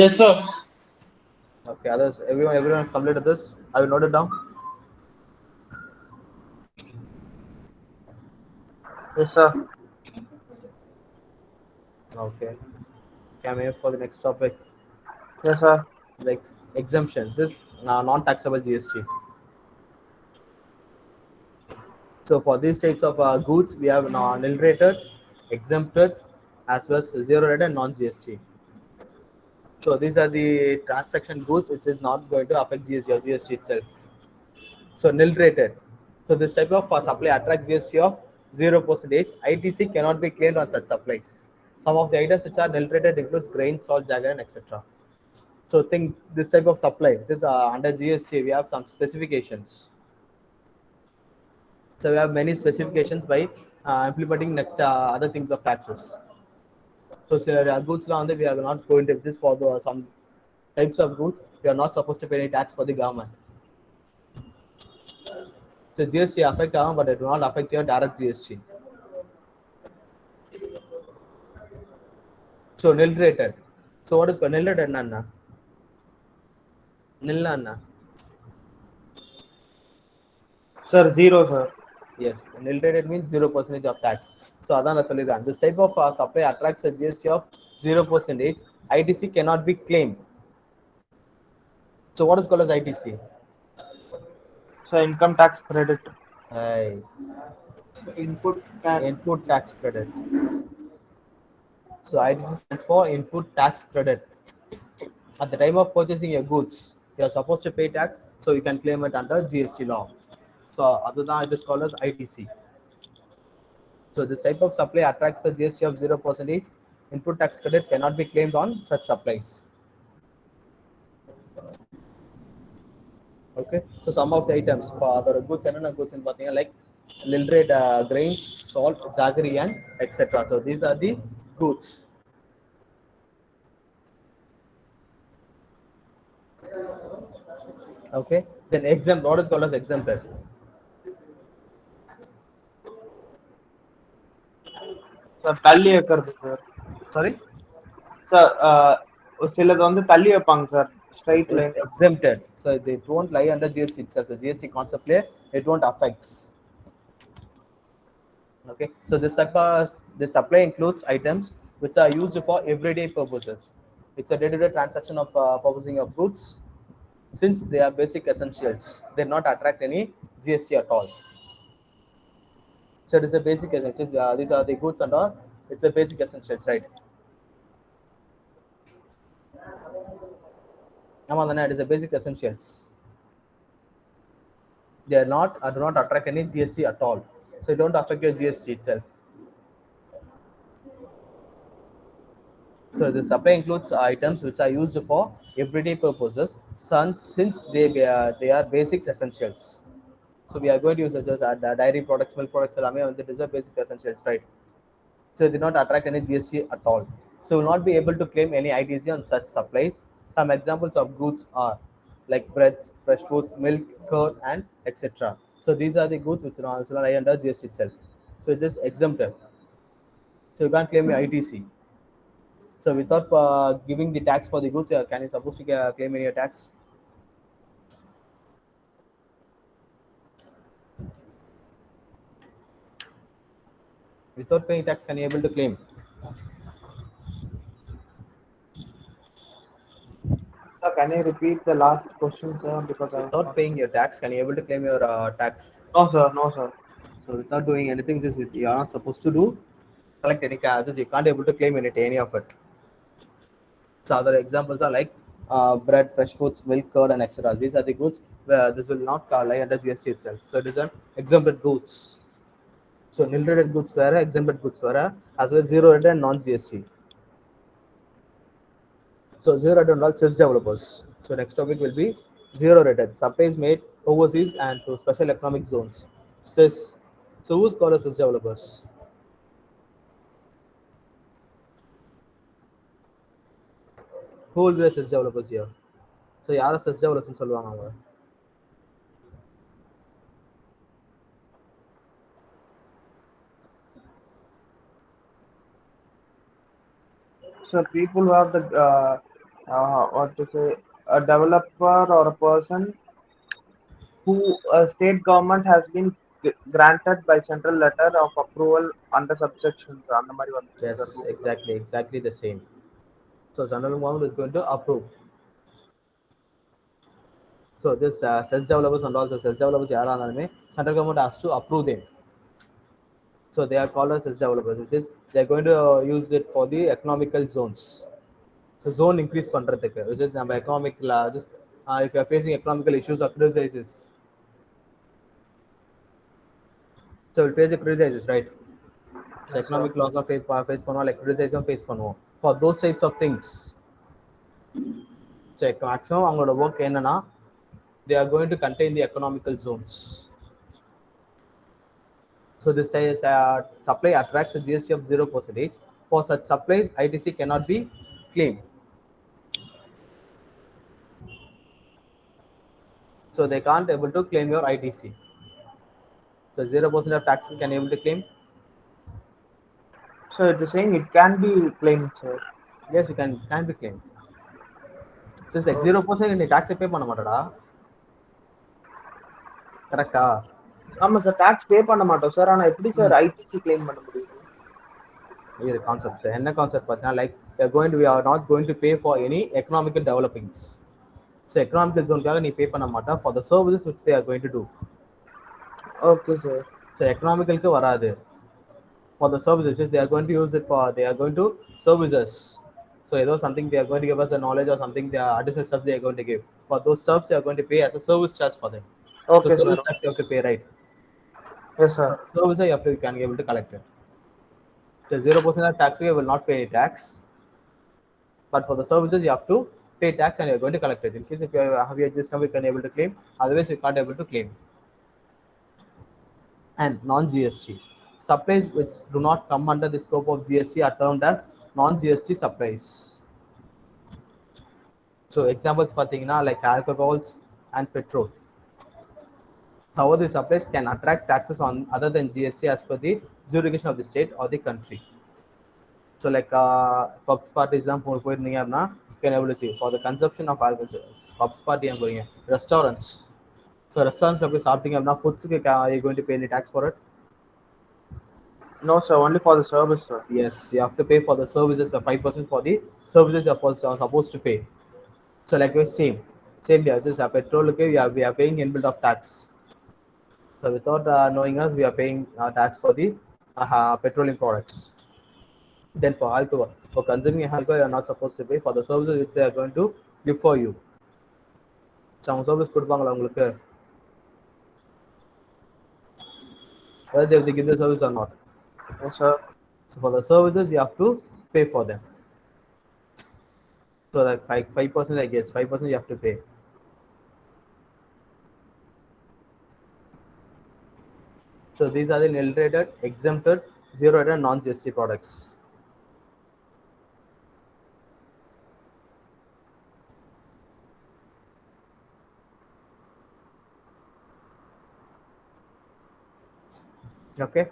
Yes, sir. Okay, others. Everyone has completed this. I will note it down. Yes, sir. Okay. Can we move for the next topic? Yes, sir. Like exemptions is non-taxable GST. So for these types of goods, we have nil rated, exempted, as well as zero rate and non-GST. So these are the transaction goods which is not going to affect GST or GST itself. So nil rated. So this type of supply attracts GST of 0%. ITC cannot be claimed on such supplies. Some of the items which are nil rated includes grain, salt, jaggery, etc. So think this type of supply, which is under GST, we have some specifications. So we have many specifications by implementing next other things of taxes. So goods law, we are not going to just for some types of goods, we are not supposed to pay any tax for the government. So GST affect but it will not affect your direct GST. So nil rated. So what is nil rated, Nanna? Nil Nanna. Sir, zero, sir. Yes, nil rated means 0% of tax. So Adana Solidan. This type of supply attracts a GST of 0%. ITC cannot be claimed. So what is called as ITC? So income tax credit. Aye. Input tax. Input tax credit. So ITC stands for input tax credit. At the time of purchasing your goods, you are supposed to pay tax, so you can claim it under GST law. So other than it is called as ITC. So this type of supply attracts a GST of 0%. Input tax credit cannot be claimed on such supplies. Okay. So some of the items for the goods and goods in like literate grains, salt, jaggery, and etc. So these are the goods. Okay. Then exempt. What is called as exempted? Sir, தள்ளி வைக்கிறது, sir. Sorry. Sir, சிலது வந்து தள்ளி வைப்பாங்க, sir. Straight So line. it's exempted. So they won't lie under GST itself. So GST concept layer, it won't affect. Okay. So this supply includes items which are used for everyday purposes. It's a day-to-day transaction of purchasing of goods. Since they are basic essentials, they not attract any GST at all. So it is a basic essentials. These are the goods and all. It's a basic essentials, right? It is a basic essentials. They are not do not attract any GST at all. So it don't affect your GST itself. So the supply includes items which are used for everyday purposes, since they are basic essentials. So we are going to use such as dairy products, milk products, these are basic essentials, right? So they do not attract any GST at all. So will not be able to claim any ITC on such supplies. Some examples of goods are like breads, fresh foods, milk, curd, and etc. So these are the goods which are lie under GST itself. So it is exempted. So you can't claim your ITC. So without giving the tax for the goods, can you supposed to claim any tax? Without paying tax, can you able to claim? Sir, can you repeat the last question, sir? Because I was Without not. paying your tax, can you able to claim your tax? No, sir. No, sir. So without doing anything, just you are not supposed to do collect any cash. You can't able to claim any of it. So other examples are like bread, fresh foods, milk, curd, and etc. These are the goods where this will not lie under GST itself. So it is an exempted goods. So nil rated goods were exempted goods were as well zero rated and non GST. So zero rated and all CIS developers. So next topic will be zero rated supplies made overseas and to special economic zones. CIS. So who's called as CIS developers? Who will be the CIS developers here? So யார CIS developers சொல்லுவாங்க அவங்க? So people who have the what to say, a developer or a person who a state government has been granted by central letter of approval under subsections அந்த மாதிரி வந்துருச்சு sir Yes, கூகுள்ல. exactly the same. So central government is going to approve. So this CES developers and also CES developers யாரா இருந்தாலுமே central government has to approve them. So they are called as CES developers, which is they are going to use it for the economical zones. So zone increase பண்றதுக்கு, which is நம்ம economic just if you are facing economical issues or crises, so we'll face the crises, right? So Yes, sir. economic loss of face பண்ணுவோம், like criticism face பண்ணுவோம். For those types of things, so maximum அவங்களோட work என்னன்னா they are going to contain the economical zones. So this is supply attracts a GST of 0%. For such supplies, ITC cannot be claimed. So they can't able to claim your ITC. So 0% of tax you can able to claim. So it is saying it can be claimed, sir. Yes, you can be claimed. Just like Oh, 0% in tax pay பண்ண மாட்டடா. கரெக்டா? ஆமா sir tax பே பண்ண மாட்டோம் sir. ஆனா எப்படி sir ITC claim பண்ண முடியும்? இது கான்செப்ட் என்ன கான்செப்ட் பார்த்தீங்கன்னா like we are not going to pay for any economical developings. So economical zoneக்காக நீ பே பண்ண மாட்டா for the services which they are going to do. Okay sir. So economicalக்கு வராது. For the services they are going to use it for, they are going to services. So either something they are going to give us a knowledge or something they are additional stuff they are going to give. For those stuffs they are going to pay as a service charge for them. So okay service sir. tax you have to pay, right? Yes sir. Service you have to, you can be able to collect it. The 0% of tax you will not pay any tax, but for the services you have to pay tax and you are going to collect it. In case if you have your GST number you can able to claim, otherwise you can't able to claim. And non-GST supplies which do not come under the scope of GST are termed as non-GST supplies. So examples பார்த்தீங்கன்னா like alcohols and petrol. However, the supplies can attract taxes on other than GST as per the jurisdiction of the state or the country. So like pubs parties தான் போயிருந்தீங்க அப்படின்னா you can able to see for the consumption of alcohol. Pubs party ஏன் போறீங்க? Restaurants. So restaurants போய் சாப்பிட்டீங்க அப்படின்னா foodsக்கு are you going to pay any tax for it? No sir, only for the service sir. Yes, you have to pay for the services, 5% for the services you're supposed to pay. So like we same here, just petrol okay, we are paying inbuilt of tax. So without knowing us, we are paying tax for the petroleum products. Then for alcohol, for consuming alcohol, you are not supposed to pay for the services which they are going to give for you. So அவங்க service கொடுப்பாங்களா உங்களுக்கு? Whether they have to give the service or not. Yes sir. So for the services, you have to pay for them. So like 5%, I guess 5% you have to pay. So these are the nil rated, exempted, zero rated, non-GST products. Okay.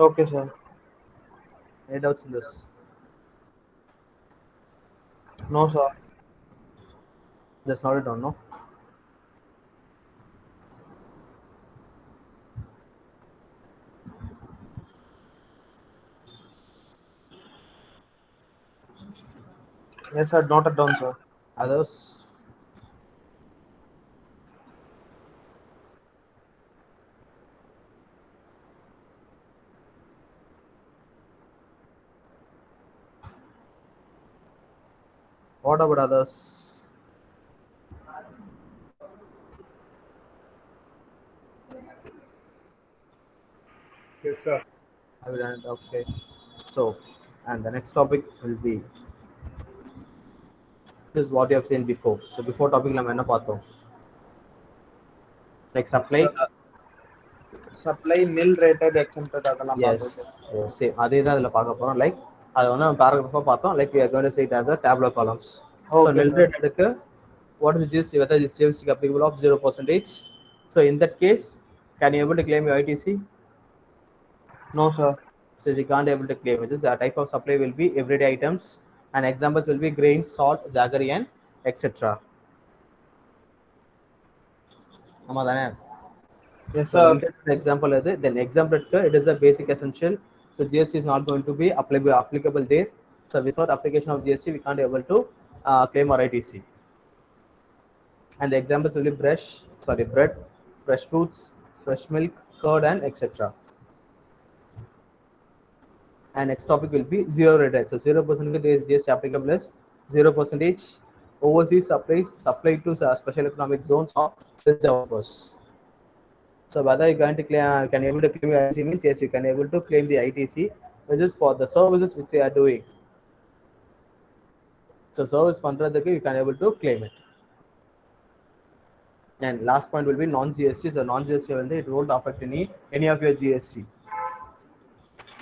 Okay sir. Any doubts in this? No sir. Just note it down, no? Yes sir, noted down sir. Others? What about others? Have you done it? Okay. So, and the next topic will be this is what you have seen before. So before topic நம்ம என்ன பார்த்தோம்? Like supply. Supply nil rated exempted அதெல்லாம் Yes. பார்த்தோம் sir. Yes. Same. அதே தான் இதில் பார்க்க போகிறோம். லைக் அதை வந்து நம்ம பேராகிராஃபாக பார்த்தோம். Like we are going to see it as a tabular columns. So Okay, nil sir. rated what is the GST? Whether this GST applicable of 0%. So in that case, can you able to claim your ITC? No, sir. So you can't able to claim. Which is the type of supply will be everyday items, and examples will be grain, salt, jaggery, and etc. ஆமா தானே? Yes, So sir. the example is then exempted it is a basic essential. So GST is not going to be applicable there. So without application of GST, we can't able to claim our ITC. And the examples will be bread, fresh fruits, fresh milk, curd, and etc. And next topic will be zero rated. So 0% is GST applicable is 0%. Overseas supplies supplied to special economic zones or such developers. So whether you going to claim, can able to claim your ITC means yes, you can able to claim the ITC, which is for the services which we are doing. So service பண்றதுக்கு you can able to claim it. And last point will be non-GST. So non-GST வந்து it won't affect any of your GST.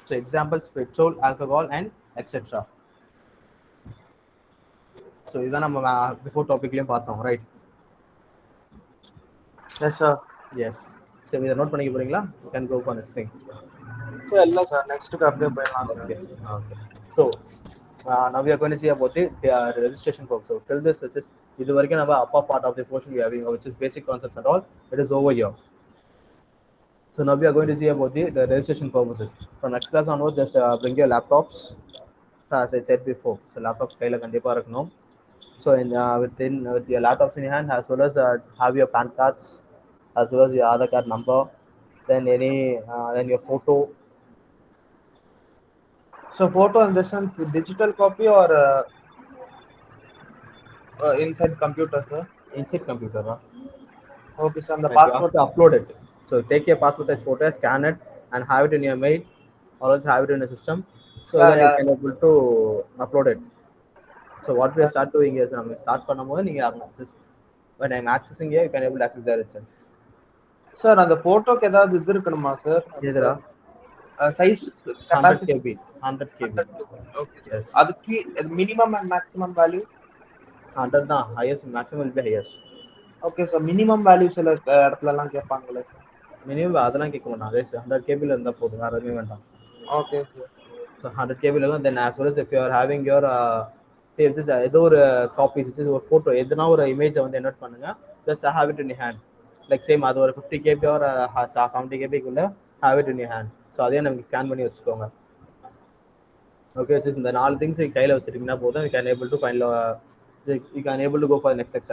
So examples petrol, alcohol, and etc. So இதான் நம்ம before topicலயும் பார்த்தோம், right? Yes, sir. Yes. So இதை note பண்ணிக்க போறீங்களா? You can go for next thing. Sir, இல்ல sir. Next அப்படியே போயிடலாம் sir. Okay. Okay. So now we are going to see about the registration form. So till this, which is இது வரைக்கும் நம்ம upper part of the portion we are having, which is basic concepts and all, it is over here. So now we are going to see about the registration purposes. From next class onwards, just bring your laptops, as I said before. So laptops கையில கண்டிப்பா இருக்கணும். So with your laptops in your hand, as well as have your PAN cards, as well as your Aadhaar card number, then then your photo. So photo in the sense digital copy or inside computer, sir? Inside computer. Okay, sir. The And you have passport. to upload it. So take your passport size photo, scan it, and have it in your mail, or else have it in a system, so Yeah, that yeah. you can able to upload it. So what we start doing is நம்ம start பண்ணும்போது நீங்க access when I'm accessing here, you can able to access there itself. Sir, அந்த போட்டோக்கு ஏதாவது இது இருக்கணுமா sir? எதுரா? Size 100 capacity KB. 100 KB. Okay Yes. அதுக்கு minimum and maximum value 100 தான். Highest maximum will be highest. Okay sir. Minimum value சில இடத்துல எல்லாம் கேட்பாங்களே சார். மினிமம் அதெல்லாம் கேட்க மாட்டாங்க. 100 KB ல இருந்தா போதும், வேற எதுவும் வேண்டாம். Okay sir. So 100 KB ல then as well as if you are having your ஏதோ ஒரு காப்பி ஒரு ஃபோட்டோ எதுனா ஒரு இமேஜை வந்து நோட் பண்ணுங்க, just have it in your hand. Like same அது ஒரு 50 KB ஒரு 70 KBக்குள்ள have it in your hand. So அதே நமக்கு ஸ்கேன் பண்ணி வச்சுக்கோங்க. ஓகே, இந்த 4 திங்ஸ் கையில் வச்சுட்டீங்கன்னா போதும், you can able to find you can able to go for next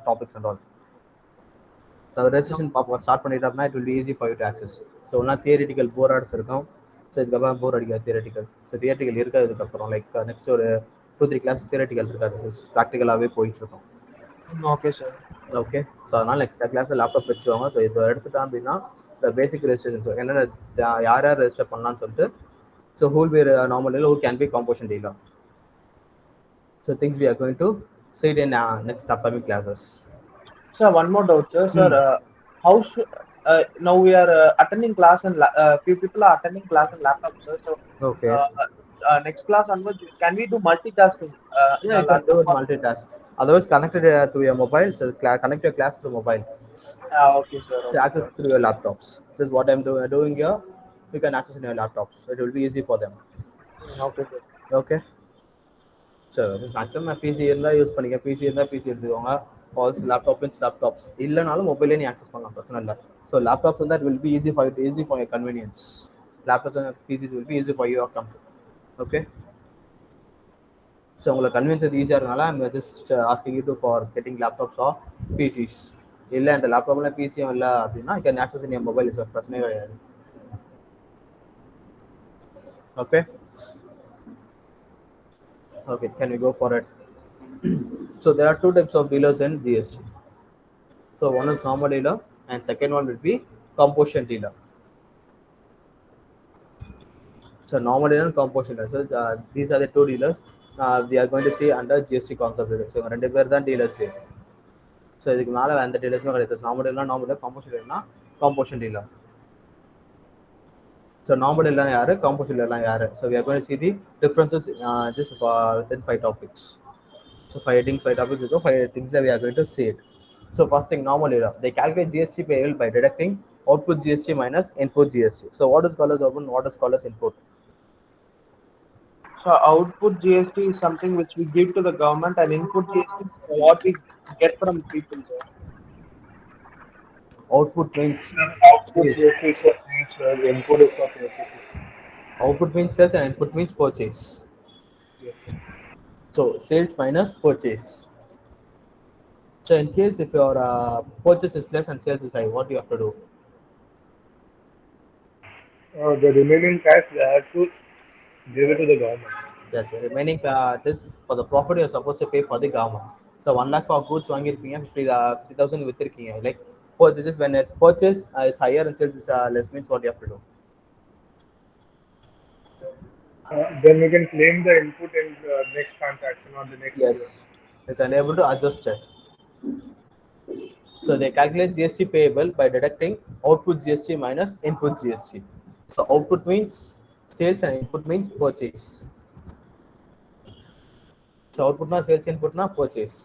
topics and all. So அந்த ரெஜிஸ்ட்ரேஷன் ஸ்டார்ட் பண்ணிட்டோம்னா it will be easy for you to access. So ஒன்றா தியரிட்டிக்கல் போர் ஆர்ட்ஸ் இருக்கும். ஸோ இதுக்கப்புறம் போர் அடிக்காது தியரிட்டிக்கல். ஸோ தியரிட்டிக்கல் இருக்காதுக்கப்புறம் like next ஒரு 2-3 கிளாஸ் தியரிட்டிக்கல் இருக்காது, ப்ராக்டிக்கலாகவே போயிட்டு இருக்கும். Okay sir. ஓகே, ஸோ அதனால் நெக்ஸ்ட் கிளாஸ் லேப்டாப் வச்சுவாங்க. ஸோ இப்போ எடுத்துட்டோம் அப்படின்னா பேசிக் ரெஜிஸ்ட்ரேஷன், ஸோ என்னென்ன யார் யார் ரெஜிஸ்டர் பண்ணலான்னு சொல்லிட்டு, so who will be normal dealer, who can be composition dealer. So things we are going to see it in next upcoming classes. Sir, one more doubt, sir. Sir, how should now we are attending class and few people are attending class and laptop, sir. So Okay. Next class onwards, can we do multitasking? Yeah, you can do it multitask. Otherwise, connected through your mobile. So connect your class through mobile. Okay, sir. So access through your laptops. This is what I'm doing here. You can access in your laptops. It will be easy for them. Okay, sir. Okay. So maximum PC இருந்தால் use பண்ணிக்க, PC இருந்தால் PC எடுத்துக்கோங்க. Also laptop means laptops இல்லைனாலும் மொபைலே நீ access பண்ணலாம், பிரச்சனை இல்லை. ஸோ லேப்டாப் இருந்தால் it will be easy for your convenience. Laptops and PCs will be easy for your comfort. Okay. So உங்களுக்கு கன்வீனியன்ஸ் ஈஸியாக இருக்கனால I'm just asking you to for getting laptops R PCs. இல்லை அந்த லேப்டாப்லாம் பிசியும் இல்லை அப்படின்னா can access in your mobile, it's பிரச்சனையே கிடையாது. Okay. Okay, can we go for it? So there are two types of dealers in GST. So one is normal dealer and second one will be composition dealer. So normal dealer and composition dealer. So these are the two dealers. We are going to see under GST concept. So ரெண்டு பேர் தான் dealers. So இதுக்கு மேல எந்த டீலர்ஸுமே கிடையாது. Normal டீலர்னா normal dealer, composition டீலர்னா காம்போசிஷன் டீலர். So normal டீலர்னா யாரு, காம்போசிஷன் டீலர்னா யாரு? So we are going to see the differences this within 5 topics. So 5 topics ago, 5 things that we are going to see it. So first thing, normal dealer. They calculate GST payable by deducting output GST minus input GST. So what is called as output? What is called as input? So output GST is something which we give to the government, and input GST is what we get from people. Sir. Output means Output GST means input is for purchase. output means sales and input means purchase. So sales minus purchase. So in case if your purchase is less and sales is high, what do you have to do? The remaining tax they have to give it to the government. Yes, the remaining is for the profit you are supposed to pay for the government. So 1 lakh for goods வாங்கிருப்பீங்க 50,000 வித்திருக்கீங்க. Like purchases, when a purchase is higher and sales is less, means what you have to do? Then we can claim the input in the next transaction or the next Yes, you can able to adjust it. So they calculate GST payable by deducting output GST minus input GST. So output means sales and input means purchase. So output na sales, input na purchase.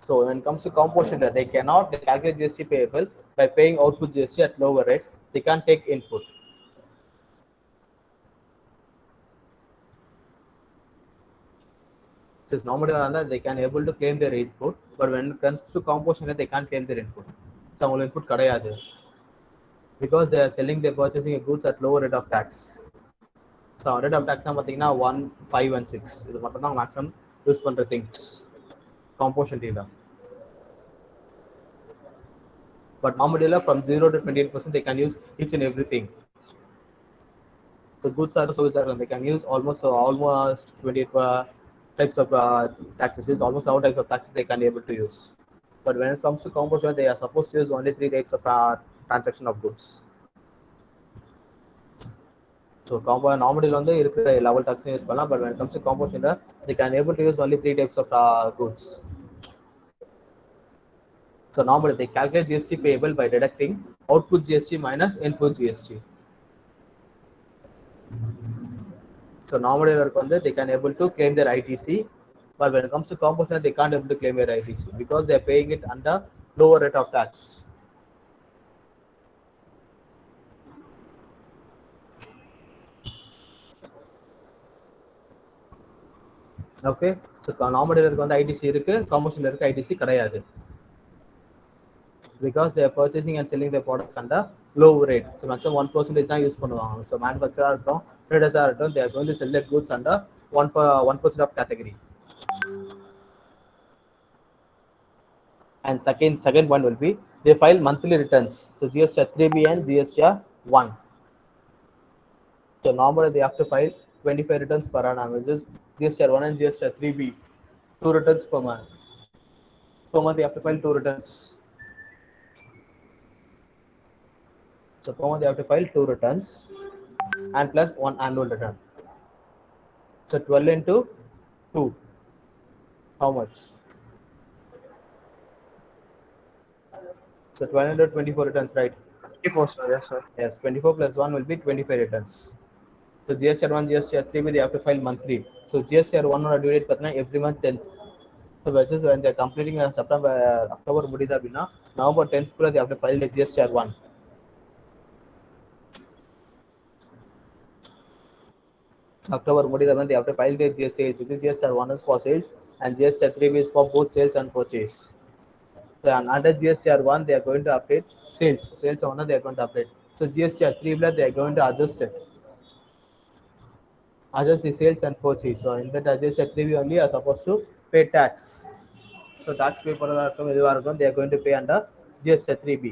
So when it comes to composition, they calculate GST payable by paying output GST at lower rate. They can't take input. Since normally they can able to claim their input, but when it comes to composition, they can't claim their input. So input kadayadu, because they are selling, they're purchasing goods at lower rate of tax. So rate of tax na pathina 1, 5 and 6. Idu mattum dhaan maximum use பண்ற things composition dealer. But normal dealer from 0 to 28% they can use each and everything. So goods are service are they can use almost 28 types of taxes. Almost all types of taxes they can be able to use. But when it comes to composition, they are supposed to use only 3 types of transaction of goods. So normally வந்து இருக்கிற level tax use பண்ணலாம், but when it comes to composition they can able to use only 3 types of goods. So normally they calculate GST payable by deducting output GST minus input GST. So normally they can able to claim their ITC, but when it comes to composition they can't able to claim their ITC because they are paying it under lower rate of tax. Okay, so normal dealer வந்து ITC இருக்கு, commercial இருக்கு ITC கிடையாது, because they are purchasing and selling their products under low rate. So maximum 1% தான் use பண்ணுவாங்க. So manufacturer இருக்கட்டும், traders இருக்கட்டும், they are going to sell their goods under 1% of category. And second point will be they file monthly returns. So GSTR 3B and GSTR 1. So normally they have to file 25 returns per annum, which is GSTR 1 and GSTR 3B. 2 returns per month. Per month they have to file 2 returns. So per month they have to file 2 returns and plus 1 annual return. So 12 into 2. How much? So 12 into 24 returns, right? 24, sir. Yes, sir. Yes, 24 plus 1 will be 25 returns. So GSTR 1, GSTR 3, they have to file monthly. So GSTR 1 on a due date every month 10th. So versus when they are completing October முடியுது அப்படின்னா November 10th குள்ள they have to file the GSTR 1. October முடியுது they have to file the GSTR, which is GSTR 1 is for sales and GSTR 3 is for both sales and purchase. So under GSTR 1 they are going to update sales. Sales 1 they are going to update. So GSTR 3 they are going to adjust it. Adjust the sales and purchase. So in that GSTR 3 only are supposed to pay tax. So tax pay for the they are going to pay under GSTR 3B.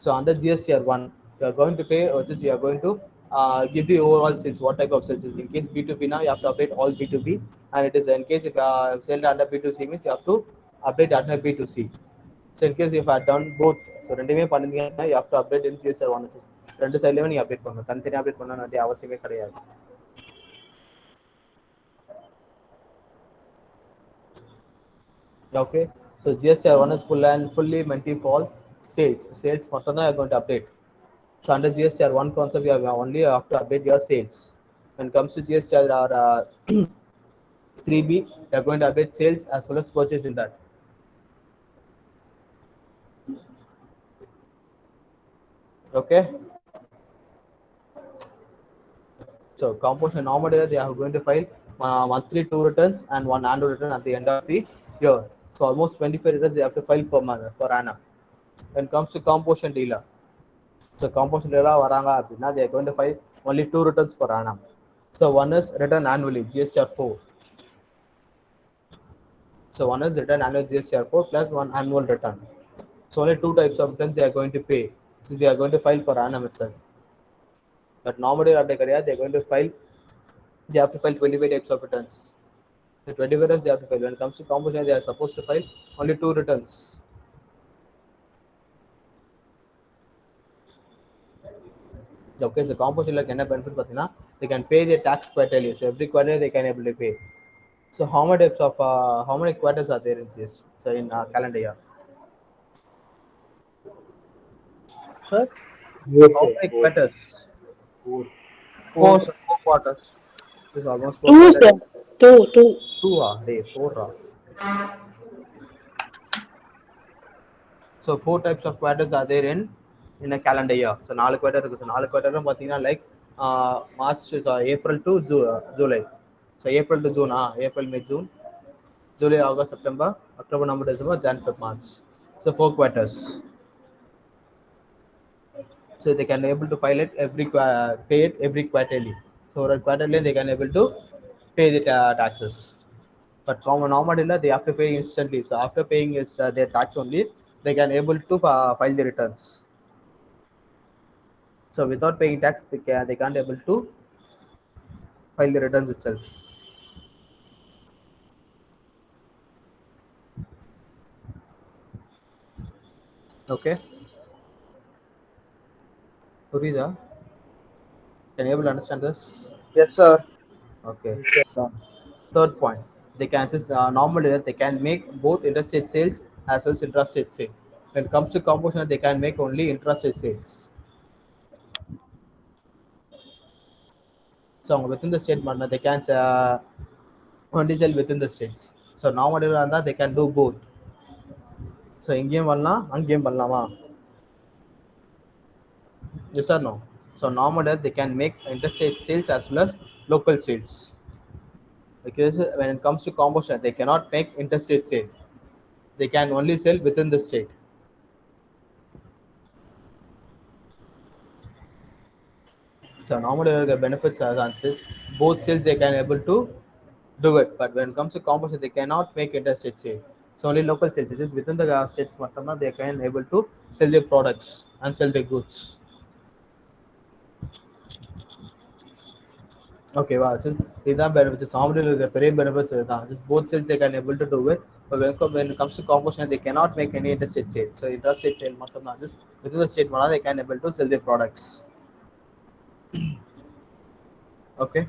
So under GSTR 1 you are going to pay, or just you are going to give the overall sales, what type of sales. In case B2B now you have to update all B2B, and it is in case if sell under B2C means you have to update under B2C. So in case if I done both, so ரெண்டுமே பண்ணீங்கன்னா you have to update in GSTR 1. ரெண்டு சைட்லயுமே நீங்க update பண்ணணும். தனித்தனியாக update பண்ண வேண்டிய அவசியமே கிடையாது. Okay, so GSTR1 is fully meant for sales. Sales மட்டும் தான் going to update. So under GSTR1 concept, you have only have to update your sales. When it comes to GSTR 3B, you are going to update sales as well as purchase in that. Okay. So composition normally they are going to file monthly 2 returns and 1 annual return at the end of the year. So almost 25 returns they have to file per month per annum. When it comes to composition dealer, so composition dealer varanga appadina they are going to file only 2 returns per annum. So one is return annually GSTR4. So one is return annual GSTR4 plus 1 annual return. So only 2 types of returns they are going to pay. So they are going to file per annum itself. But normally they are going to file. They have to file 25 types of returns. The 25 returns they have to file. When it comes to composition, they are supposed to file only 2 returns. Okay, so composition like என்ன benefit பார்த்தீங்கன்னா they can pay their tax quarterly. So every quarter they can able to pay. So how many quarters are there in CS? So in calendar year? Sir? How many quarters? Four, sir. 4 quarters. This is almost 4 Two, quarters. sir. Two. 2 day 4 So 4 types of quarters are there in a calendar year. So 4 quarter இருக்கு. So 4 quarter பார்த்தீங்கன்னா like March to April to July. So April to June, April, May, June, July, August, September, October, November, December, Jan, Feb, March. So 4 quarters. So they can able to file it pay it every quarterly. So quarterly they can able to pay the taxes. But normally they have to pay instantly. So after paying their tax only, they can able to file the returns. So without paying tax, they can't able to file the returns itself. Okay. Purida, can you able to understand this? Yes, sir. Okay. So, third point, they can just normally they can make both interstate sales as well as intrastate sale. When it comes to composition, they can make only intrastate sales. So within the state partner, they can only sell within the states. So normally they can do both. So இங்கேயும் வரலாம் அங்கேயும் பண்ணலாமா? Yes or no? So normally they can make interstate sales as well as local sales. Because when it comes to composition, they cannot make interstate sale. They can only sell within the state. So normally the benefits are answers. Both sales they can able to do it, but when it comes to composition, they cannot make interstate sale. So only local sales, it is within the states they can able to sell their products and sell their goods. Okay, wow. So these are benefits. Normally the very benefits are just both sales they can able to do it, but when it comes to composition, they cannot make any interstate sale. So interstate sale just within the state they can able to sell their products. Okay.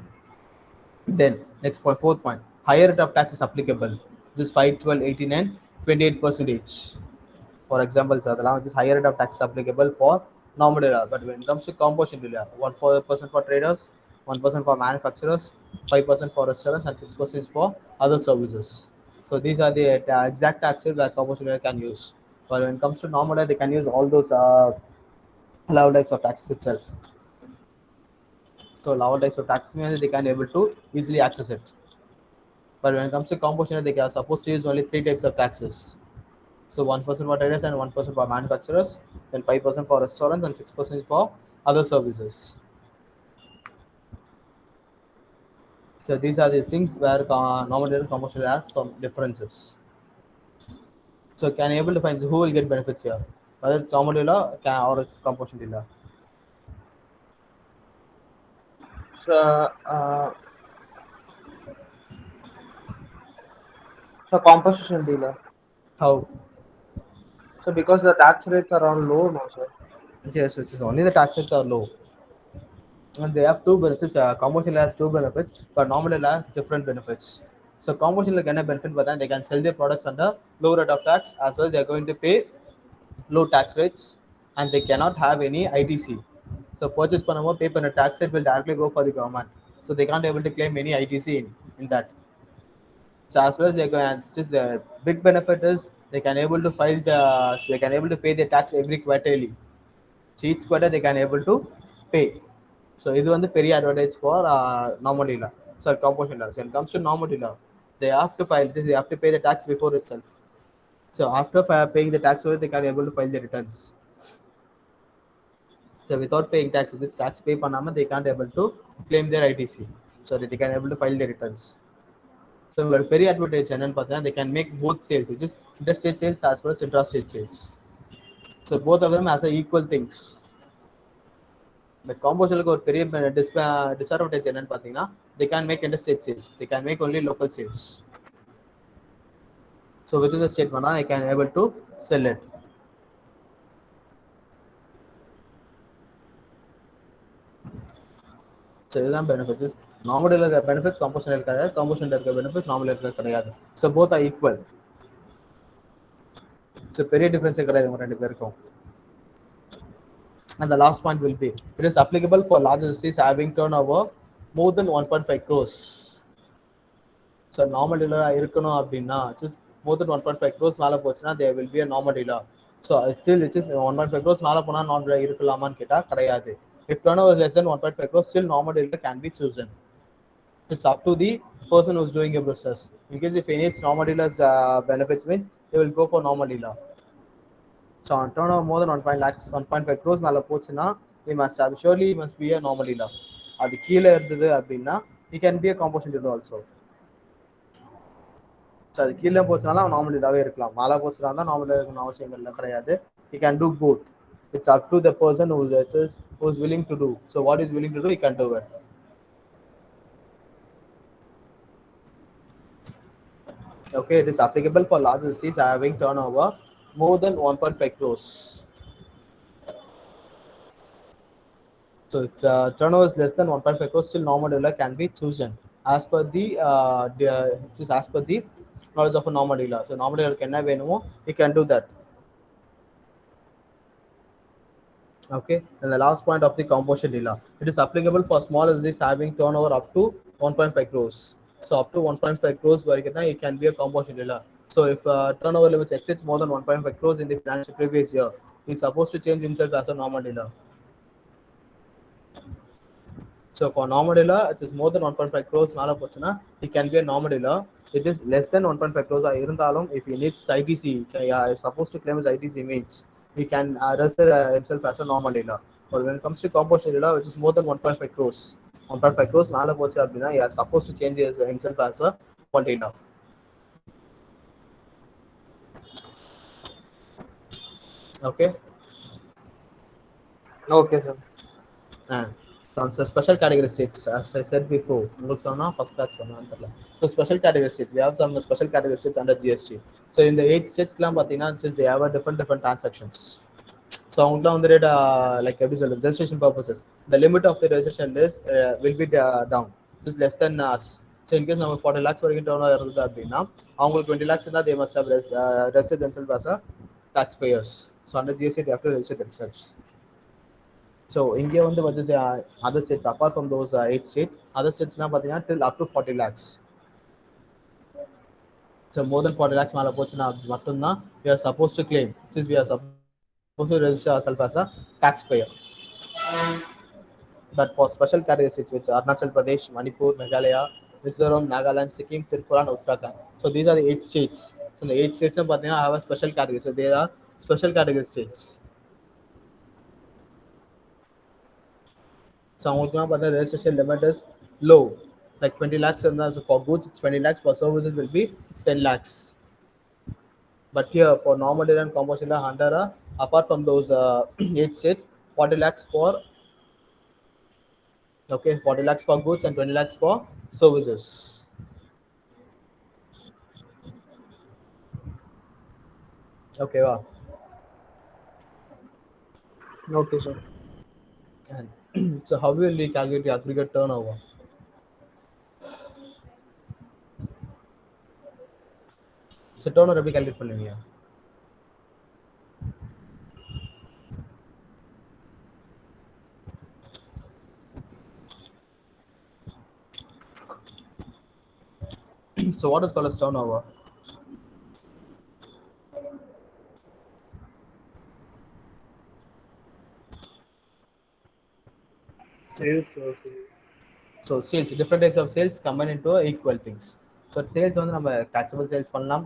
Then next point, fourth point, higher rate of tax is applicable. This is 5, 12, 18 and 28%. For example, this is higher rate of tax is applicable for normal dealer, but when it comes to composition dealer, 1% for traders, 1% for manufacturers, 5% for restaurants, and 6% for other services. So these are the exact tax rates that composition dealer can use. But when it comes to normal dealer, they can use all those allowed types of taxes itself. So allowed types of tax means they can able to easily access it. But when it comes to composition, they are supposed to use only 3 types of taxes. So 1% for traders and 1% for manufacturers, then 5% for restaurants and 6% for other services. So these are the things where normal commercial has some differences. So can you able to find who will get benefits here, whether it's normal dealer or it's composition dealer? So composition dealer. How? So because the tax rates are on low now, sir. Yes, which is only the tax rates are low. And they have two benefits. Commercial has two benefits, but nominal has different benefits. So commercial can have benefit, but then they can sell their products under low rate of tax as well. They are going to pay low tax rates, and they cannot have any ITC. So purchase panama pay a tax rate will directly go for the government. So they can't able to claim any ITC in that. So as well as they can, just the big benefit is they can able to file the so they can able to pay the tax every quarterly. So each quarter they can able to pay. So இது வந்து பெரிய advantage for normal law. So composition law. So when it comes to normal law, they have to file this. They have to pay the tax before itself. So after paying the tax, they can able to file the returns. So without paying tax, this tax pay panama, they can't able to claim their ITC. So they can able to file the returns. So very advantage என்னன்னு பார்த்தா they can make both sales, which is interstate sales as well as intrastate sales. So both of them as a equal things. The commercialக்கு ஒரு பெரிய disadvantage என்னன்னு பார்த்தீங்கன்னா they can make interstate sales. They can make only local sales. So within the state I can able to sell it. So இதுதான் benefits. Normal இருக்க benefits composition இருக்காது, composition இருக்க benefits normal இருக்க கிடையாது. So both are equal. So பெரிய difference கிடையாது இவங்க ரெண்டு பேருக்கும். And the last point will be it is applicable for large entities having turnover more than 1.5 crores. So normal dealer இருக்கணும் அப்படின்னா just more than 1.5 crores மேல போச்சுன்னா there will be a normal dealer. So still it is 1.5 crores மேல போனா normal dealer இருக்கலாமான்னு கேட்டா கிடையாது. If turnover is less than 1.5 crores, still normal dealer can be chosen. It's up to the person who's doing a business. In case if he needs normal dealers benefits means they will go for normal dealer. So on turnover more than 1.5 lakhs, 1.5 crores மேல போச்சுன்னா he must have surely he must be a normal dealer. அது கீழே இருந்தது அப்படின்னா he can be a composition dealer also. So அது கீழே போச்சுனாலும் அவன் normal டீலராகவே இருக்கலாம். மேலே போச்சுனா தான் நார்மல் இருக்கணும் அவசியங்கள் கிடையாது. He can do both. It's up to the person who's willing to do. So what is willing to do, he can do it. Okay, it is applicable for large entities having turnover more than 1.5 crores. So if turnover is less than 1.5 crores, still normal dealer can be chosen as per the as per the knowledge of a normal dealer. So normal dealer can have anymore, he can do that. Okay, and the last point of the composition dealer, it is applicable for small entities having turnover up to 1.5 crores. So up to 1.5 crores it can be a composition dealer. So if turnover limits exceeds more than 1.5 crores in the financial previous year, he is supposed to change himself as a normal dealer. So for normal dealer, it is more than 1.5 crores மேல போச்சுன்னா he can be a normal dealer. It is less than 1.5 crores இருந்தாலும் if he needs ITC, is supposed to claim his ITC means he can register himself as a normal dealer. But when it comes to composition dealer, which is more than 1.5 crores, 1.5 crores மேல போச்சு அப்படின்னா he is supposed to change himself as a normal dealer. Okay. Okay, sir. Some special category states, as I said before, first class. So special category states, we have some special category states under GST. So in the 8 states, they have a different transactions. So on the rate, like registration purposes, the limit of the registration list will be down. Just less than us. So in case 40 lakhs or turnover, 20 lakhs they must have registered themselves as a taxpayers. So under GST, they have to register themselves. So India வந்து versus other states, apart from those 8 states, other states பார்த்தீங்கன்னா till up to 40 lakhs. So more than 40 lakhs மேல போச்சுன்னா மட்டும்தான் we are supposed to claim, since we are supposed to register ourselves as a taxpayer. But for special category states, which are Arunachal Pradesh, Manipur, Meghalaya, Mizoram, Nagaland, Sikkim, Tripura, and Uttarakhand. So these are the 8 states. So the 8 states பார்த்தீங்கன்னா have a special category. So they are special category states. So the registration limit is low, like 20 lakhs, and so for goods it's 20 lakhs, for services will be 10 lakhs. But here for normal dealer and commercial dealer under apart from those 8 states, 40 lakhs for 40 lakhs for goods and 20 lakhs for services. Okay, wow. Note, sir. And so how will we calculate the aggregate turnover? So turnover எப்படி calculate பண்ணுவீங்க? So what is called as turnover? Sales. So sales, different types of sales combine into equal things. So sales வந்து நம்ம taxable sales பண்ணலாம்,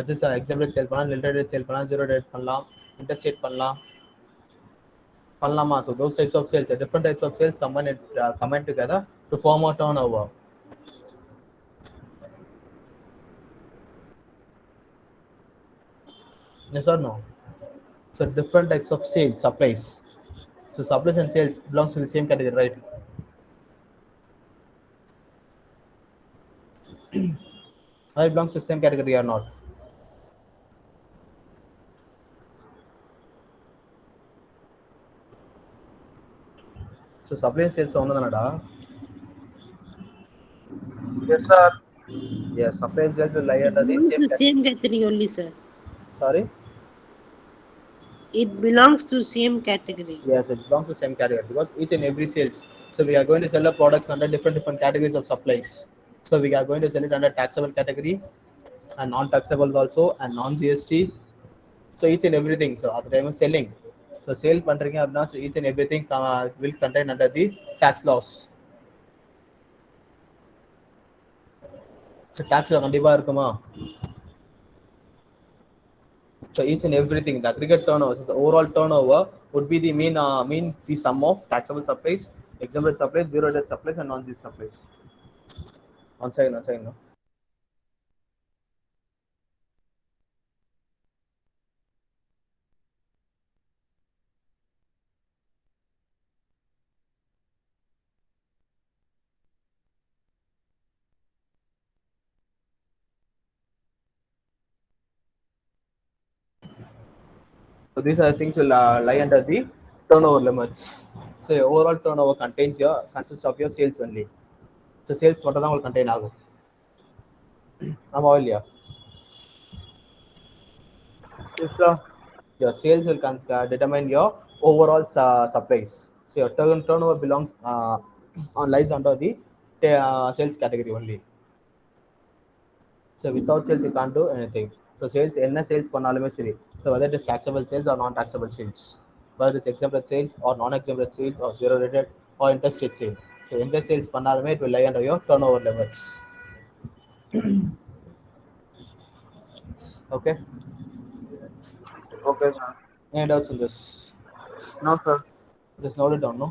just exempted sale பண்ணலாம், limited sale பண்ணலாம், zero rate பண்ணலாம், interstate பண்ணலாமா? So those types of sales, different types of sales combine together to form a turnover. Yes or no? So different types of sales, supplies. So supplies and sales belongs to the same category, right? Or it belongs to the same category or not? So supply and sales ஒன்று தானடா? Yes, sir. Yes, supply and sales will lie It under the belongs same to category. same category only, sir. Sorry? It belongs to same category. Yes, it belongs to same category because each and every sales. So we are going to sell the products under different categories of supplies. So we are going to sell it under taxable category and non-taxable also and non-GST. So each and everything. So at the time of selling, so sale பண்றீங்க அப்படின்னா so each and everything will contain under the tax laws. So tax கண்டிப்பா இருக்குமா? So each and everything, the aggregate turnover, so the overall turnover would be the mean the sum of taxable supplies, exempted supplies, zero debt supplies, and non-GST supplies. One second. No. So these are the things will lie under the turnover limits. So your overall turnover consists of your sales only. So sales மட்டும் தான் உங்களுக்கு contain ஆகும். ஆமா இல்லையா? Yes, sir. Your sales will determine your overall supplies. So your turnover belongs lies under the sales category only. So without sales you can't do anything. So sales என்ன sales பண்ணாலுமே சரி. So whether it is taxable sales or non-taxable sales, whether it is exempted sales or non-exempted sales or zero rated or interstate sale. So எந்த sales பண்ணாலுமே it will lie under your turnover limits. Okay. Okay, sir. Any doubts on this? No, sir. Just note it down, no?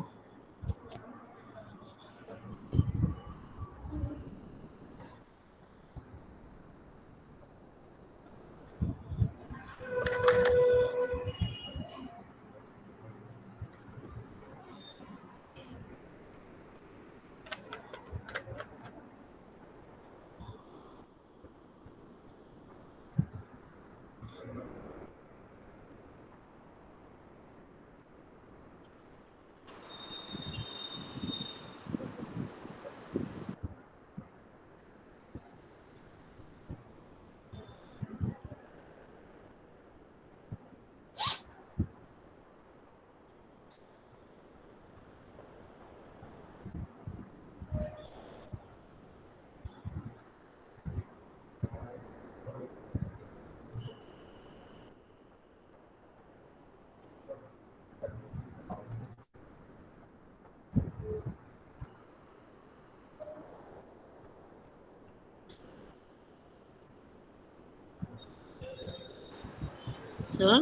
Sir,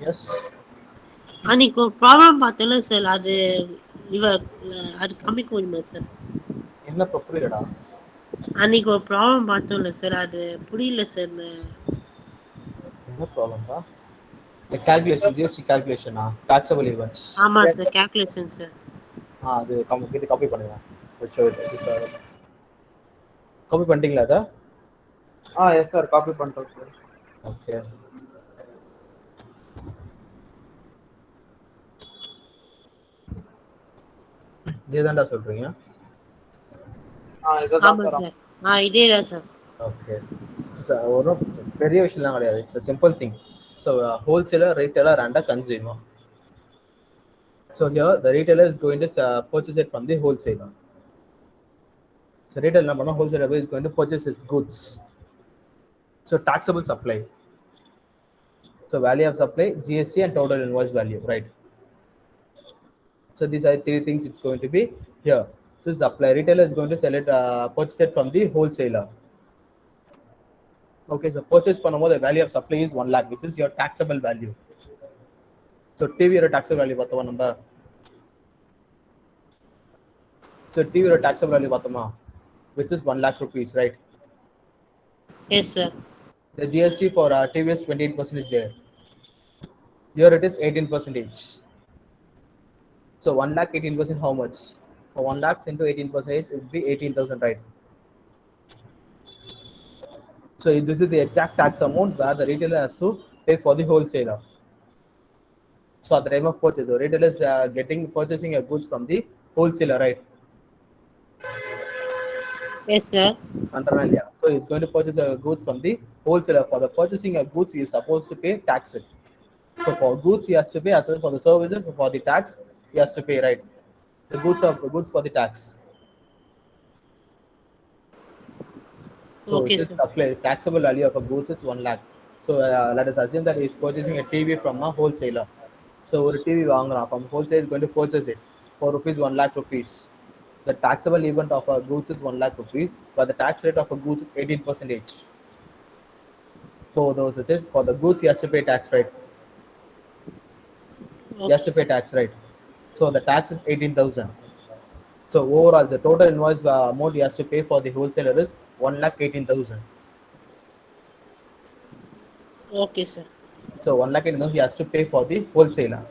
Yes. அன்னைக்கு ஒரு problem பார்த்தோம்ல sir, அது அது காமிக்க முடியுமா sir? என்ன புரியலடா? அன்னைக்கு ஒரு ப்ராப்ளம் பார்த்தோம்ல சார், அது புரியல சார். என்ன ப்ராப்ளம்டா? The calculation, GST calculation, taxable events. ஆமா சார், கால்குலேஷன் சார். அது இது காப்பி பண்ணுங்க. காப்பி பண்ணிட்டீங்களா அதை? Yes, sir. Copy பண்றோம், sir. Okay. இதுதான்டா சொல்றீங்க? இதுதான் ஆமா சார். சார். இதேதான் சார். ஓகே. ஒன்றும் பெரிய விஷயம்லாம் கிடையாது. It's a simple thing. So wholesaler, retailer and a consumer. So here the retailer is going to purchase it from the wholesaler. So retailer என்ன பண்ணா, wholesaler is going to purchase his goods. So taxable supply. So value of supply, GST and total invoice value, right? So these are three things it's going to be here. So supply, retailer is going to sell it, purchase it from the wholesaler. Okay, so purchase பண்ணும்போது the value of supply is 1 lakh, which is your taxable value. So TV or taxable value பார்த்தோமா நம்ம? So TV or taxable value பார்த்தோமா, which is 1 lakh rupees, right? Yes sir. The GST for TV is 28% is there. Here it is 18%. So 1 lakh 18% how much? For 1 lakh into 18%, it will be 18,000, right? So this is the exact tax amount where the retailer has to pay for the wholesaler. So at the time of purchase, the retailer is purchasing a goods from the wholesaler, right? Yes sir. Understand? Yeah. So he's going to purchase a goods from the wholesaler. For the purchasing of goods, he is supposed to pay tax. So for goods, he has to pay, as well for the services, for the tax, he has to pay, right? The goods for the tax. So Okay, it is sir. supply, taxable value of a goods is 1 lakh. So let us assume that he is purchasing a TV from a wholesaler. So ஒரு TV வாங்குறான், from wholesaler is going to purchase it for rupees 1 lakh rupees. The taxable event of a goods is 1 lakh rupees, but the tax rate of a goods is 18%. For those, it is for the goods he has to pay tax, right? He has Okay, to pay sir. tax, right? So the tax is 18,000. So overall, the total invoice amount he has to pay for the wholesaler is 1 lakh 18,000. Okay, sir. So 1 lakh 18,000 he has to pay for the wholesaler.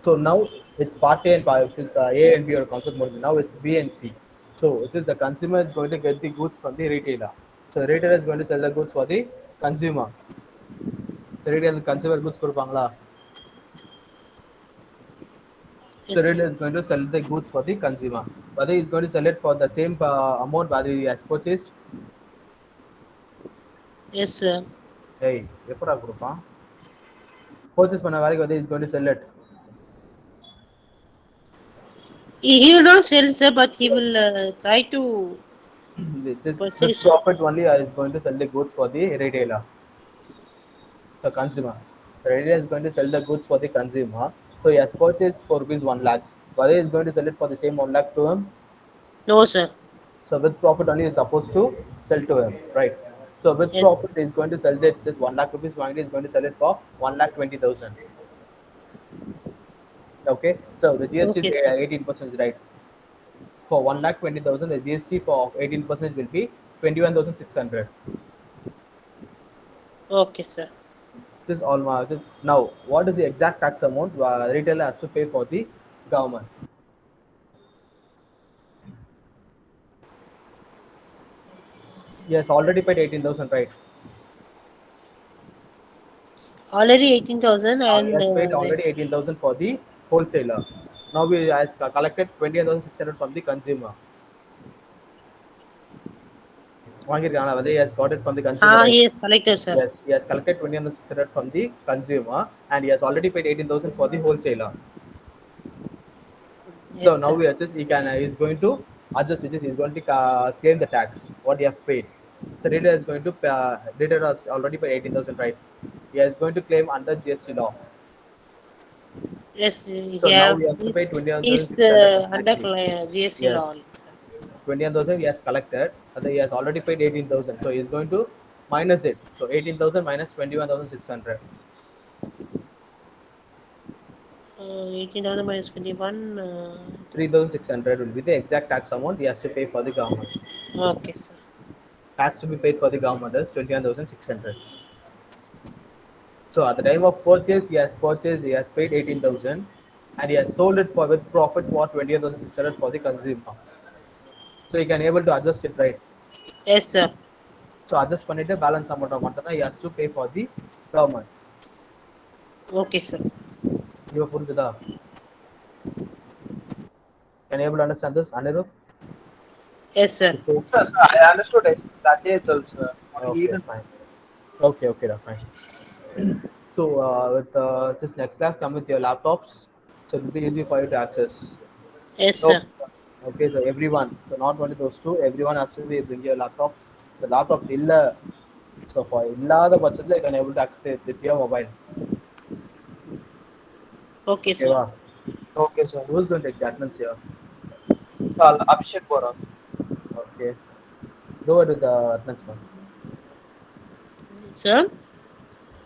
So now it's part A and part A and B or concept mode. Now it's B and C. So it is the consumer is going to get the goods from the retailer. So the retailer is going to sell the goods for the consumer. The retailer consumer goods கொடுப்பாங்களா? So Yes, sir. retailer is going to sell the goods for the consumer. Whether he is going to sell it for the same amount whether he has purchased. Yes, sir. Hey, எப்படா கொடுப்பான்? Purchase பண்ண வேலைக்கு whether he is going to sell it. He will not sell, sir, but he will try to This purchase. profit only is going to sell the goods for the retailer, the consumer. The retailer is going to sell the goods for the consumer. So he has purchased for rupees 1 lakh. Whether he is going to sell it for the same 1 lakh to him. No, sir. So with profit only is supposed to sell to him, right? So with Yes. profit he is going to sell it. Just 1 lakh rupees. He is going to sell it for 1 lakh 20,000. Okay. So the GST Okay, is sir. 18%, right? For 1 lakh 20,000, the GST for 18% will be 21,600. Okay, sir. This is almost now. What is the exact tax amount retailer has to pay for the government? Yes, already paid 18,000, right? Already 18,000 He and has paid already 18,000 for the wholesaler. Now he has collected 20,600 from the consumer. வாங்கிருக்காங்க, whether he has got it from the consumer, right? he is collected, sir. Yes, he has collected 20,600 from the consumer and he has already paid 18,000 for the wholesaler. So Yes, now sir. he is going to adjust, which is he is going to claim the tax what he have paid. So retailer is going to retailer has already paid 18,000, right? He is going to claim under GST law. Yes, So now yeah. he has to pay He's 21,600 under tax. GST law, Yes, sir. 21,000 he has collected, and he has already paid 18,000. So he is going to minus it. So 18,000 minus 21,600. 18,000 minus 21. 3,600 will be the exact tax amount he has to pay for the government. Okay, sir. Tax to be paid for the government is 21,600. So at the time of purchase, he has paid 18,000 and he has sold it for with profit for 20,600 for the consumer. So he can able to adjust it, right? Yes, sir. So adjust பண்ணிட்டு balance amount மட்டும் he has to pay for the government. Okay, sir. இவ புரிஞ்சுதா? Can you able to understand this, Anirudh? Yes, sir. Sir, I understood it. That is also. Only Okay, even fine. Okay, that's fine. So, with this next class, come with your laptops. So, it will be easy for you to access. Yes, no. sir. Okay, so everyone, so not only those two, everyone has to be bring your laptops. So, laptops illa. So, for illa the budget, you can able to access with your mobile. Okay, Okay, sir. wow. Okay, sir. Who's going to take the attendance here? So, Abhishek Bora. Okay, go ahead with the attendance one. Sir.